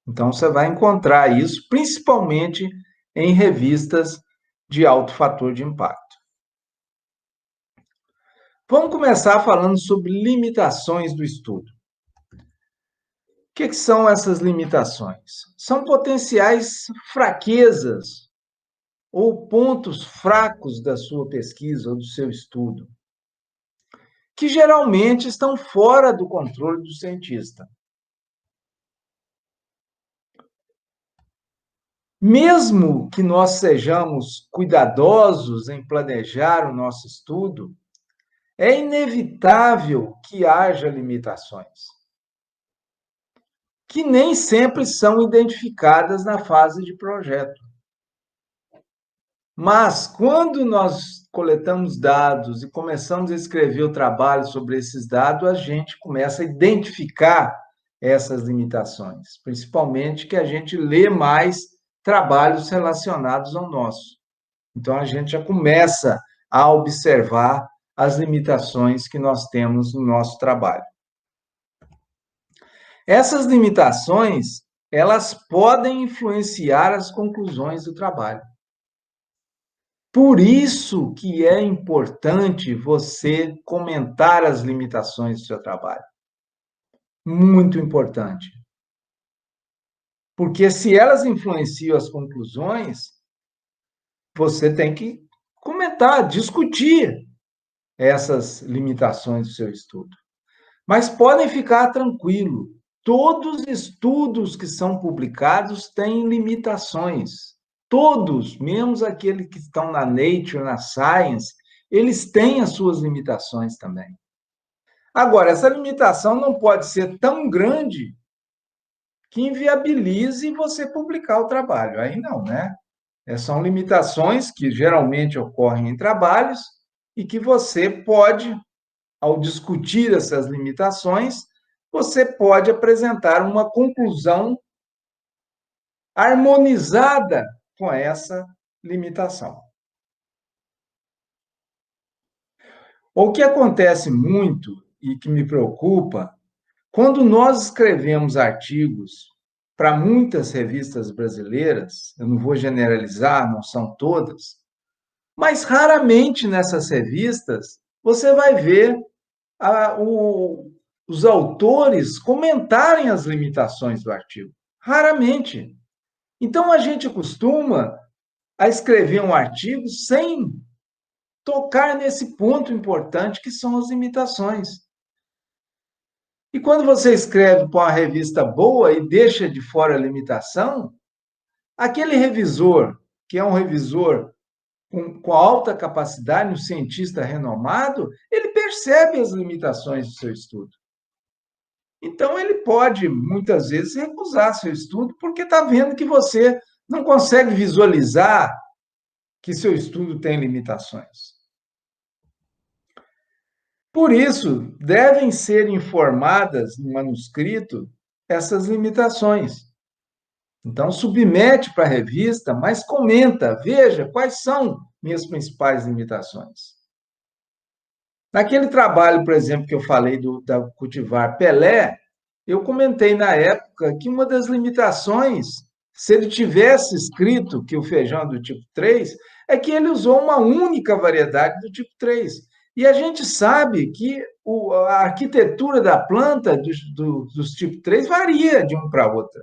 Speaker 1: Então, você vai encontrar isso principalmente em revistas de alto fator de impacto. Vamos começar falando sobre limitações do estudo. O que são essas limitações? São potenciais fraquezas ou pontos fracos da sua pesquisa ou do seu estudo, que geralmente estão fora do controle do cientista. Mesmo que nós sejamos cuidadosos em planejar o nosso estudo, é inevitável que haja limitações, que nem sempre são identificadas na fase de projeto. Mas, quando nós coletamos dados e começamos a escrever o trabalho sobre esses dados, a gente começa a identificar essas limitações, principalmente que a gente lê mais trabalhos relacionados ao nosso. Então, a gente já começa a observar as limitações que nós temos no nosso trabalho. Essas limitações, elas podem influenciar as conclusões do trabalho. Por isso que é importante você comentar as limitações do seu trabalho. Muito importante. Porque se elas influenciam as conclusões, você tem que comentar, discutir essas limitações do seu estudo. Mas podem ficar tranquilo, todos os estudos que são publicados têm limitações. Todos, menos aqueles que estão na Nature, na Science, eles têm as suas limitações também. Agora, essa limitação não pode ser tão grande que inviabilize você publicar o trabalho. Aí não, né? São limitações que geralmente ocorrem em trabalhos e que você pode ao discutir essas limitações, você pode apresentar uma conclusão harmonizada com essa limitação. O que acontece muito e que me preocupa, quando nós escrevemos artigos para muitas revistas brasileiras, eu não vou generalizar, não são todas, mas raramente nessas revistas você vai ver os autores comentarem as limitações do artigo. Raramente. Então, a gente costuma a escrever um artigo sem tocar nesse ponto importante que são as limitações. E quando você escreve para uma revista boa e deixa de fora a limitação, aquele revisor, que é um revisor com alta capacidade, um cientista renomado, ele percebe as limitações do seu estudo. Então, ele pode, muitas vezes, recusar seu estudo porque está vendo que você não consegue visualizar que seu estudo tem limitações. Por isso, devem ser informadas no manuscrito essas limitações. Então, submete para a revista, mas comenta, veja quais são minhas principais limitações. Naquele trabalho, por exemplo, que eu falei da cultivar Pelé, eu comentei na época que uma das limitações, se ele tivesse escrito que o feijão é do tipo 3, é que ele usou uma única variedade do tipo 3. E a gente sabe que a arquitetura da planta dos tipo 3 varia de um para outro.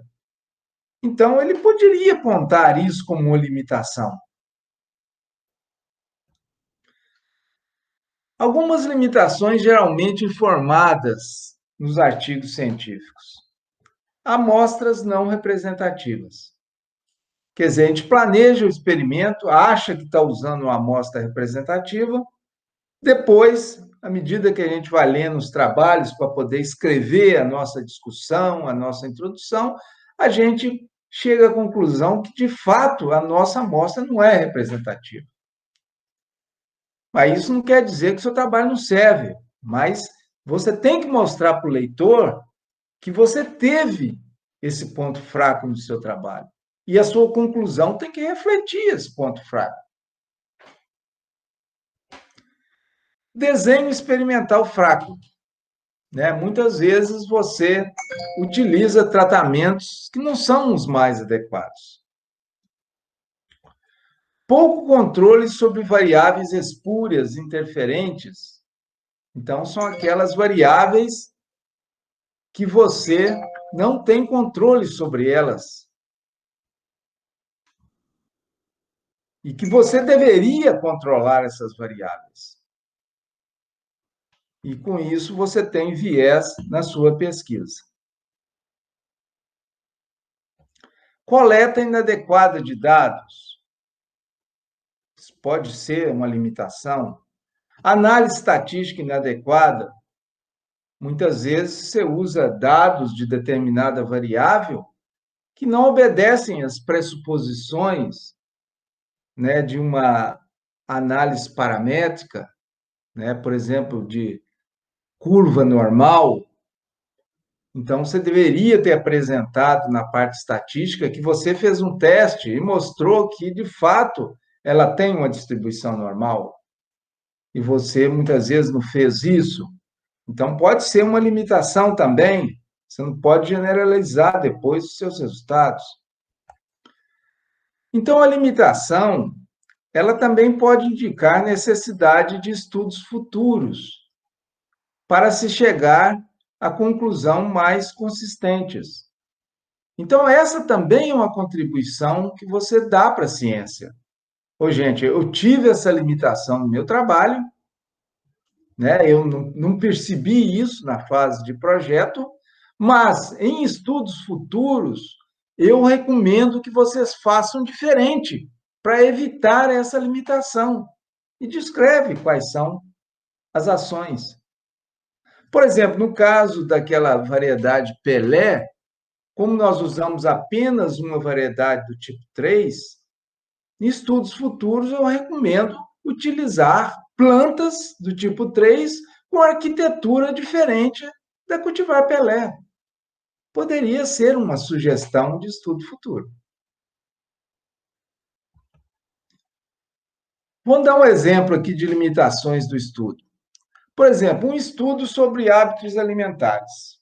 Speaker 1: Então, ele poderia apontar isso como uma limitação. Algumas limitações geralmente informadas nos artigos científicos. Amostras não representativas. Quer dizer, a gente planeja o experimento, acha que está usando uma amostra representativa, depois, à medida que a gente vai lendo os trabalhos para poder escrever a nossa discussão, a nossa introdução, a gente chega à conclusão que, de fato, a nossa amostra não é representativa. Mas isso não quer dizer que o seu trabalho não serve, mas você tem que mostrar para o leitor que você teve esse ponto fraco no seu trabalho. E a sua conclusão tem que refletir esse ponto fraco. Desenho experimental fraco. Muitas vezes você utiliza tratamentos que não são os mais adequados. Pouco controle sobre variáveis espúrias interferentes. Então, são aquelas variáveis que você não tem controle sobre elas. E que você deveria controlar essas variáveis. E, com isso, você tem viés na sua pesquisa. Coleta inadequada de dados. Isso pode ser uma limitação. Análise estatística inadequada. Muitas vezes você usa dados de determinada variável que não obedecem às pressuposições, de uma análise paramétrica, por exemplo, de curva normal. Então, você deveria ter apresentado na parte estatística que você fez um teste e mostrou que, de fato, ela tem uma distribuição normal. E você, muitas vezes, não fez isso. Então, pode ser uma limitação também. Você não pode generalizar depois os seus resultados. Então, a limitação, ela também pode indicar necessidade de estudos futuros para se chegar a conclusão mais consistentes. Então, essa também é uma contribuição que você dá para a ciência. Gente, eu tive essa limitação no meu trabalho, eu não percebi isso na fase de projeto, mas em estudos futuros, eu recomendo que vocês façam diferente para evitar essa limitação. E descreve quais são as ações. Por exemplo, no caso daquela variedade Pelé, como nós usamos apenas uma variedade do tipo 3, em estudos futuros eu recomendo utilizar plantas do tipo 3 com arquitetura diferente da Cultivar Pelé. Poderia ser uma sugestão de estudo futuro. Vamos dar um exemplo aqui de limitações do estudo. Por exemplo, um estudo sobre hábitos alimentares.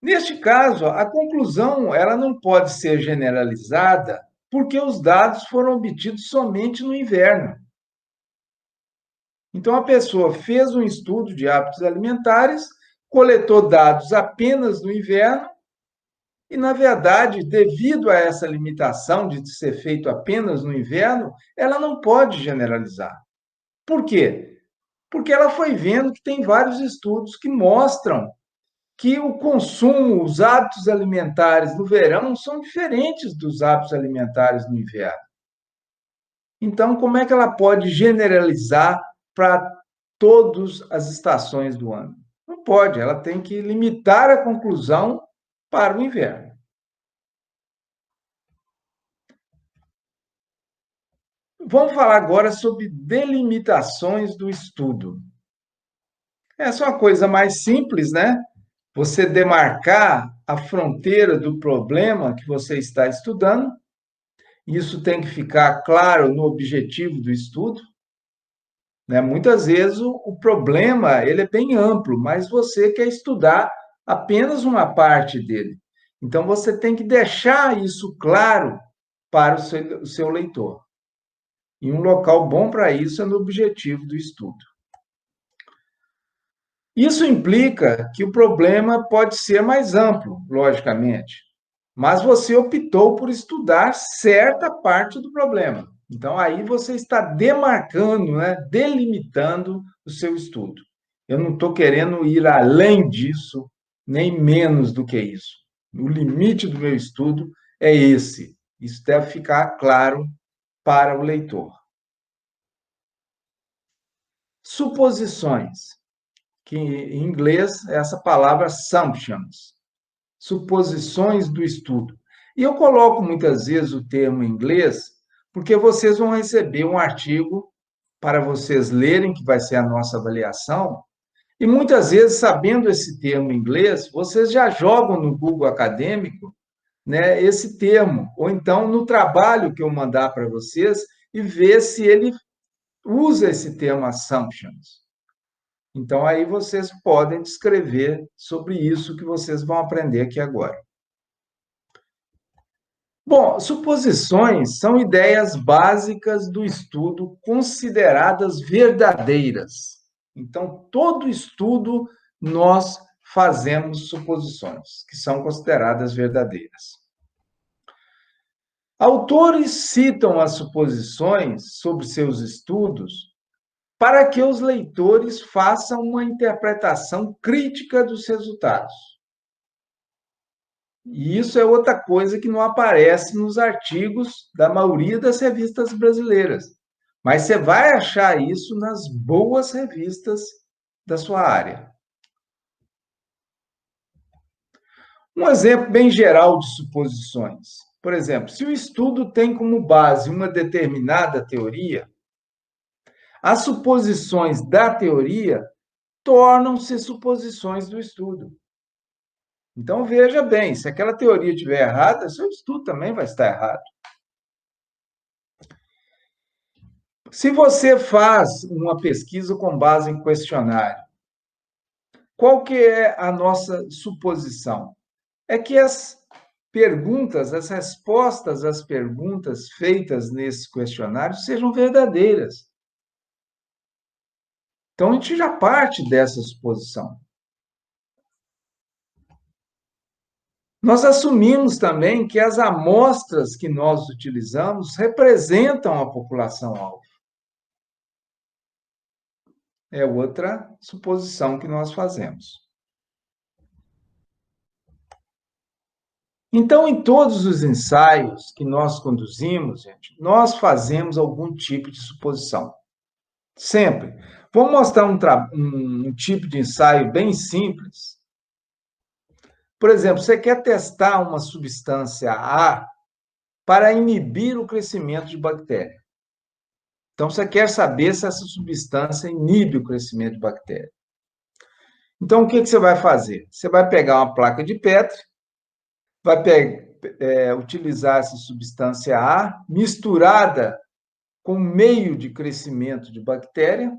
Speaker 1: Neste caso, a conclusão ela não pode ser generalizada porque os dados foram obtidos somente no inverno. Então, a pessoa fez um estudo de hábitos alimentares, coletou dados apenas no inverno, e, na verdade, devido a essa limitação de ser feito apenas no inverno, ela não pode generalizar. Por quê? Porque ela foi vendo que tem vários estudos que mostram que o consumo, os hábitos alimentares no verão são diferentes dos hábitos alimentares no inverno. Então, como é que ela pode generalizar para todas as estações do ano? Não pode, ela tem que limitar a conclusão para o inverno. Vamos falar agora sobre delimitações do estudo. Essa é uma coisa mais simples, né? Você demarcar a fronteira do problema que você está estudando. Isso tem que ficar claro no objetivo do estudo. Né? Muitas vezes o problema ele é bem amplo, mas você quer estudar apenas uma parte dele. Então, você tem que deixar isso claro para o seu leitor. E um local bom para isso é no objetivo do estudo. Isso implica que o problema pode ser mais amplo, logicamente, mas você optou por estudar certa parte do problema. Então, aí você está demarcando, né, delimitando o seu estudo. Eu não estou querendo ir além disso, nem menos do que isso. O limite do meu estudo é esse. Isso deve ficar claro para o leitor. Suposições, que em inglês é essa palavra assumptions, suposições do estudo. E eu coloco muitas vezes o termo em inglês, porque vocês vão receber um artigo para vocês lerem, que vai ser a nossa avaliação, e muitas vezes, sabendo esse termo em inglês, vocês já jogam no Google Acadêmico, né, esse termo, ou então no trabalho que eu mandar para vocês, e ver se ele usa esse termo assumptions. Então, aí vocês podem descrever sobre isso que vocês vão aprender aqui agora. Bom, suposições são ideias básicas do estudo consideradas verdadeiras. Então, todo estudo nós fazemos suposições que são consideradas verdadeiras. Autores citam as suposições sobre seus estudos para que os leitores façam uma interpretação crítica dos resultados. E isso é outra coisa que não aparece nos artigos da maioria das revistas brasileiras. Mas você vai achar isso nas boas revistas da sua área. Um exemplo bem geral de suposições. Por exemplo, se o estudo tem como base uma determinada teoria, as suposições da teoria tornam-se suposições do estudo. Então, veja bem, se aquela teoria estiver errada, seu estudo também vai estar errado. Se você faz uma pesquisa com base em questionário, qual que é a nossa suposição? É que as perguntas, as respostas às perguntas feitas nesse questionário sejam verdadeiras. Então, a gente já parte dessa suposição. Nós assumimos também que as amostras que nós utilizamos representam a população-alvo. É outra suposição que nós fazemos. Então, em todos os ensaios que nós conduzimos, gente, nós fazemos algum tipo de suposição. Sempre. Vou mostrar um tipo de ensaio bem simples. Por exemplo, você quer testar uma substância A para inibir o crescimento de bactéria. Então, você quer saber se essa substância inibe o crescimento de bactéria. Então, o que você vai fazer? Você vai pegar uma placa de Petri, vai utilizar essa substância A misturada com meio de crescimento de bactéria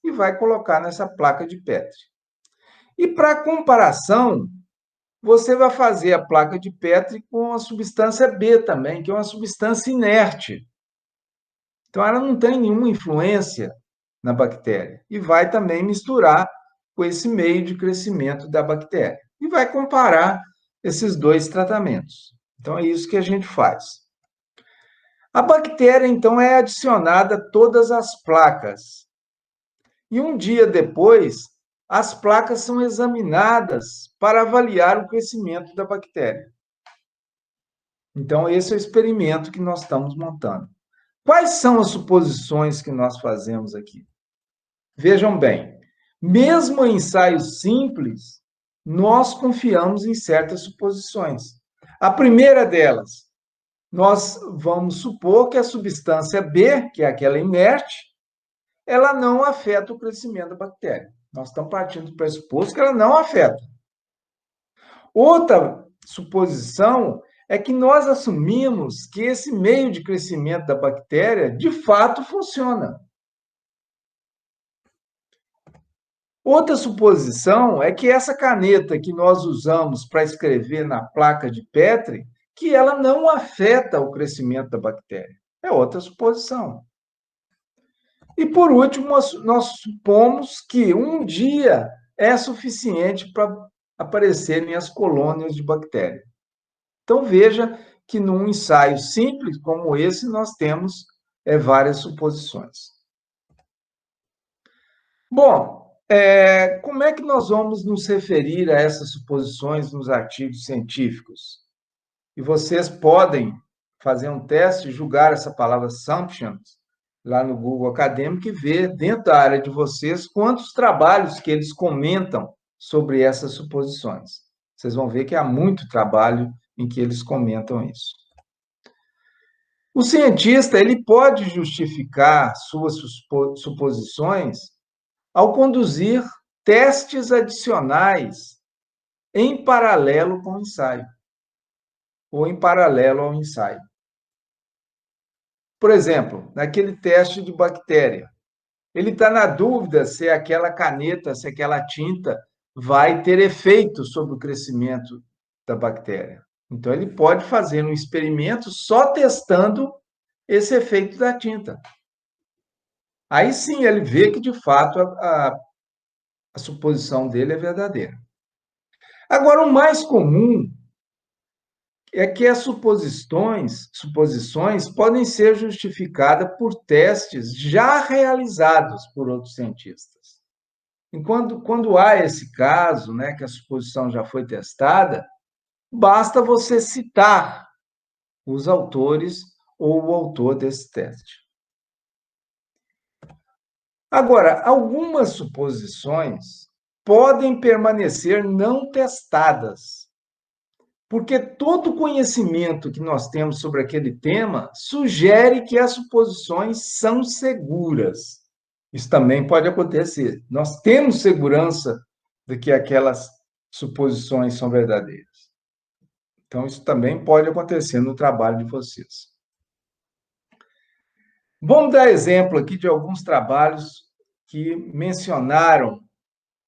Speaker 1: e vai colocar nessa placa de Petri. E para comparação, você vai fazer a placa de Petri com a substância B também, que é uma substância inerte. Então, ela não tem nenhuma influência na bactéria. E vai também misturar com esse meio de crescimento da bactéria. E vai comparar esses dois tratamentos. Então, é isso que a gente faz. A bactéria, então, é adicionada a todas as placas. E um dia depois, as placas são examinadas para avaliar o crescimento da bactéria. Então, esse é o experimento que nós estamos montando. Quais são as suposições que nós fazemos aqui? Vejam bem, mesmo em ensaios simples, nós confiamos em certas suposições. A primeira delas, nós vamos supor que a substância B, que é aquela inerte, ela não afeta o crescimento da bactéria. Nós estamos partindo do pressuposto que ela não afeta. Outra suposição é que nós assumimos que esse meio de crescimento da bactéria de fato funciona. Outra suposição é que essa caneta que nós usamos para escrever na placa de Petri, que ela não afeta o crescimento da bactéria. É outra suposição. E, por último, nós supomos que um dia é suficiente para aparecerem as colônias de bactéria. Então, veja que num ensaio simples como esse, nós temos várias suposições. Bom, como é que nós vamos nos referir a essas suposições nos artigos científicos? E vocês podem fazer um teste e julgar essa palavra assumptions lá no Google Acadêmico e ver dentro da área de vocês quantos trabalhos que eles comentam sobre essas suposições. Vocês vão ver que há muito trabalho em que eles comentam isso. O cientista ele pode justificar suas suposições ao conduzir testes adicionais em paralelo com o ensaio, ou em paralelo ao ensaio. Por exemplo, naquele teste de bactéria, ele está na dúvida se aquela caneta, se aquela tinta vai ter efeito sobre o crescimento da bactéria. Então, ele pode fazer um experimento só testando esse efeito da tinta. Aí sim ele vê que, de fato, a suposição dele é verdadeira. Agora, o mais comum é que as suposições podem ser justificadas por testes já realizados por outros cientistas. E quando há esse caso, né, que a suposição já foi testada, basta você citar os autores ou o autor desse teste. Agora, algumas suposições podem permanecer não testadas, porque todo conhecimento que nós temos sobre aquele tema sugere que as suposições são seguras. Isso também pode acontecer. Nós temos segurança de que aquelas suposições são verdadeiras. Então, isso também pode acontecer no trabalho de vocês. Vamos dar exemplo aqui de alguns trabalhos que mencionaram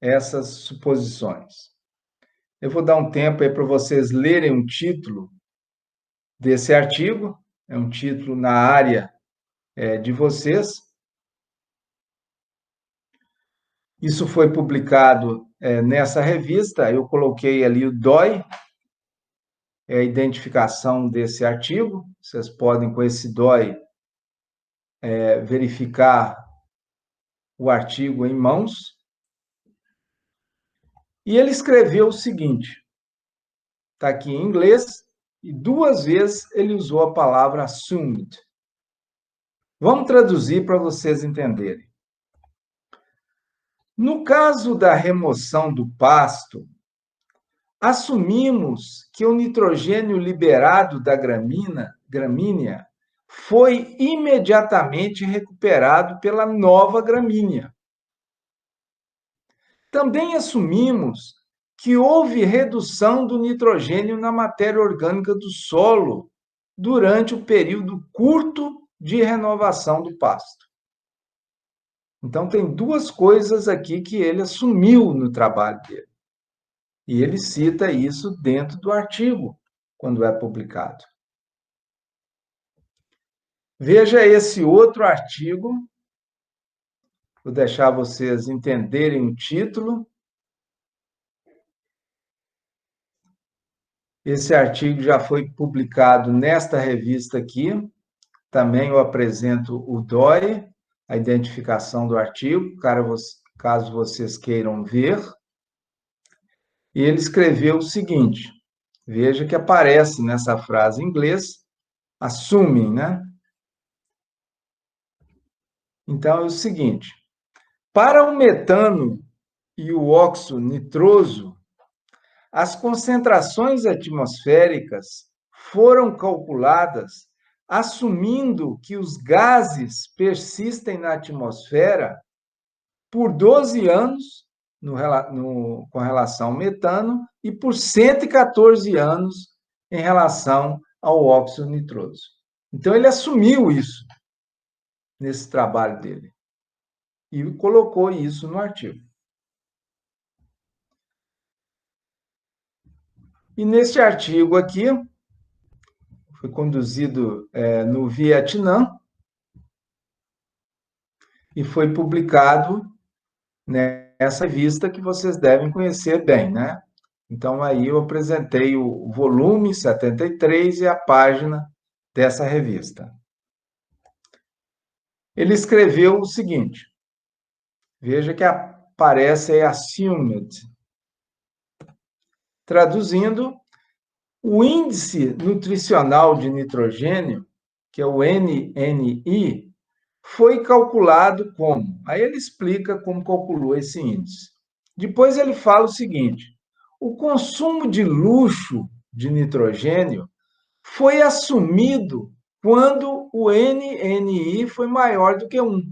Speaker 1: essas suposições. Eu vou dar um tempo aí para vocês lerem um título desse artigo, é um título na área de vocês. Isso foi publicado nessa revista, eu coloquei ali o DOI, a identificação desse artigo. Vocês podem, com esse DOI, verificar o artigo em mãos. E ele escreveu o seguinte, está aqui em inglês, e 2 vezes ele usou a palavra assumed. Vamos traduzir para vocês entenderem. No caso da remoção do pasto, assumimos que o nitrogênio liberado da gramínea foi imediatamente recuperado pela nova gramínea. Também assumimos que houve redução do nitrogênio na matéria orgânica do solo durante o período curto de renovação do pasto. Então, tem duas coisas aqui que ele assumiu no trabalho dele. E ele cita isso dentro do artigo, quando é publicado. Veja esse outro artigo, vou deixar vocês entenderem o título. Esse artigo já foi publicado nesta revista aqui. Também eu apresento o DOI, a identificação do artigo, caso vocês queiram ver. E ele escreveu o seguinte, veja que aparece nessa frase em inglês, assumem, né? Então, é o seguinte, para o metano e o óxido nitroso, as concentrações atmosféricas foram calculadas assumindo que os gases persistem na atmosfera por 12 anos com relação ao metano e por 114 anos em relação ao óxido nitroso. Então, ele assumiu isso nesse trabalho dele e colocou isso no artigo. E neste artigo aqui, foi conduzido no Vietnã e foi publicado nessa revista que vocês devem conhecer bem, né? Então, aí eu apresentei o volume 73 e a página dessa revista. Ele escreveu o seguinte, veja que aparece aí assumed. Traduzindo, o índice nutricional de nitrogênio, que é o NNI, foi calculado como? Aí ele explica como calculou esse índice. Depois ele fala o seguinte, o consumo de luxo de nitrogênio foi assumido quando o NNI foi maior do que 1.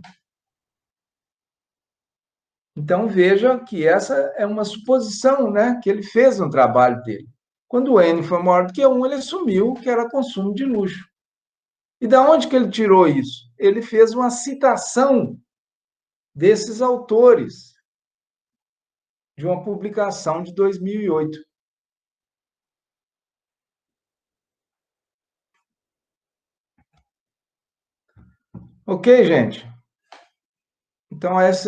Speaker 1: Então, veja que essa é uma suposição, né, que ele fez no trabalho dele. Quando o N foi maior do que 1, ele assumiu que era consumo de luxo. E da onde que ele tirou isso? Ele fez uma citação desses autores de uma publicação de 2008. Ok, gente? Então, essa é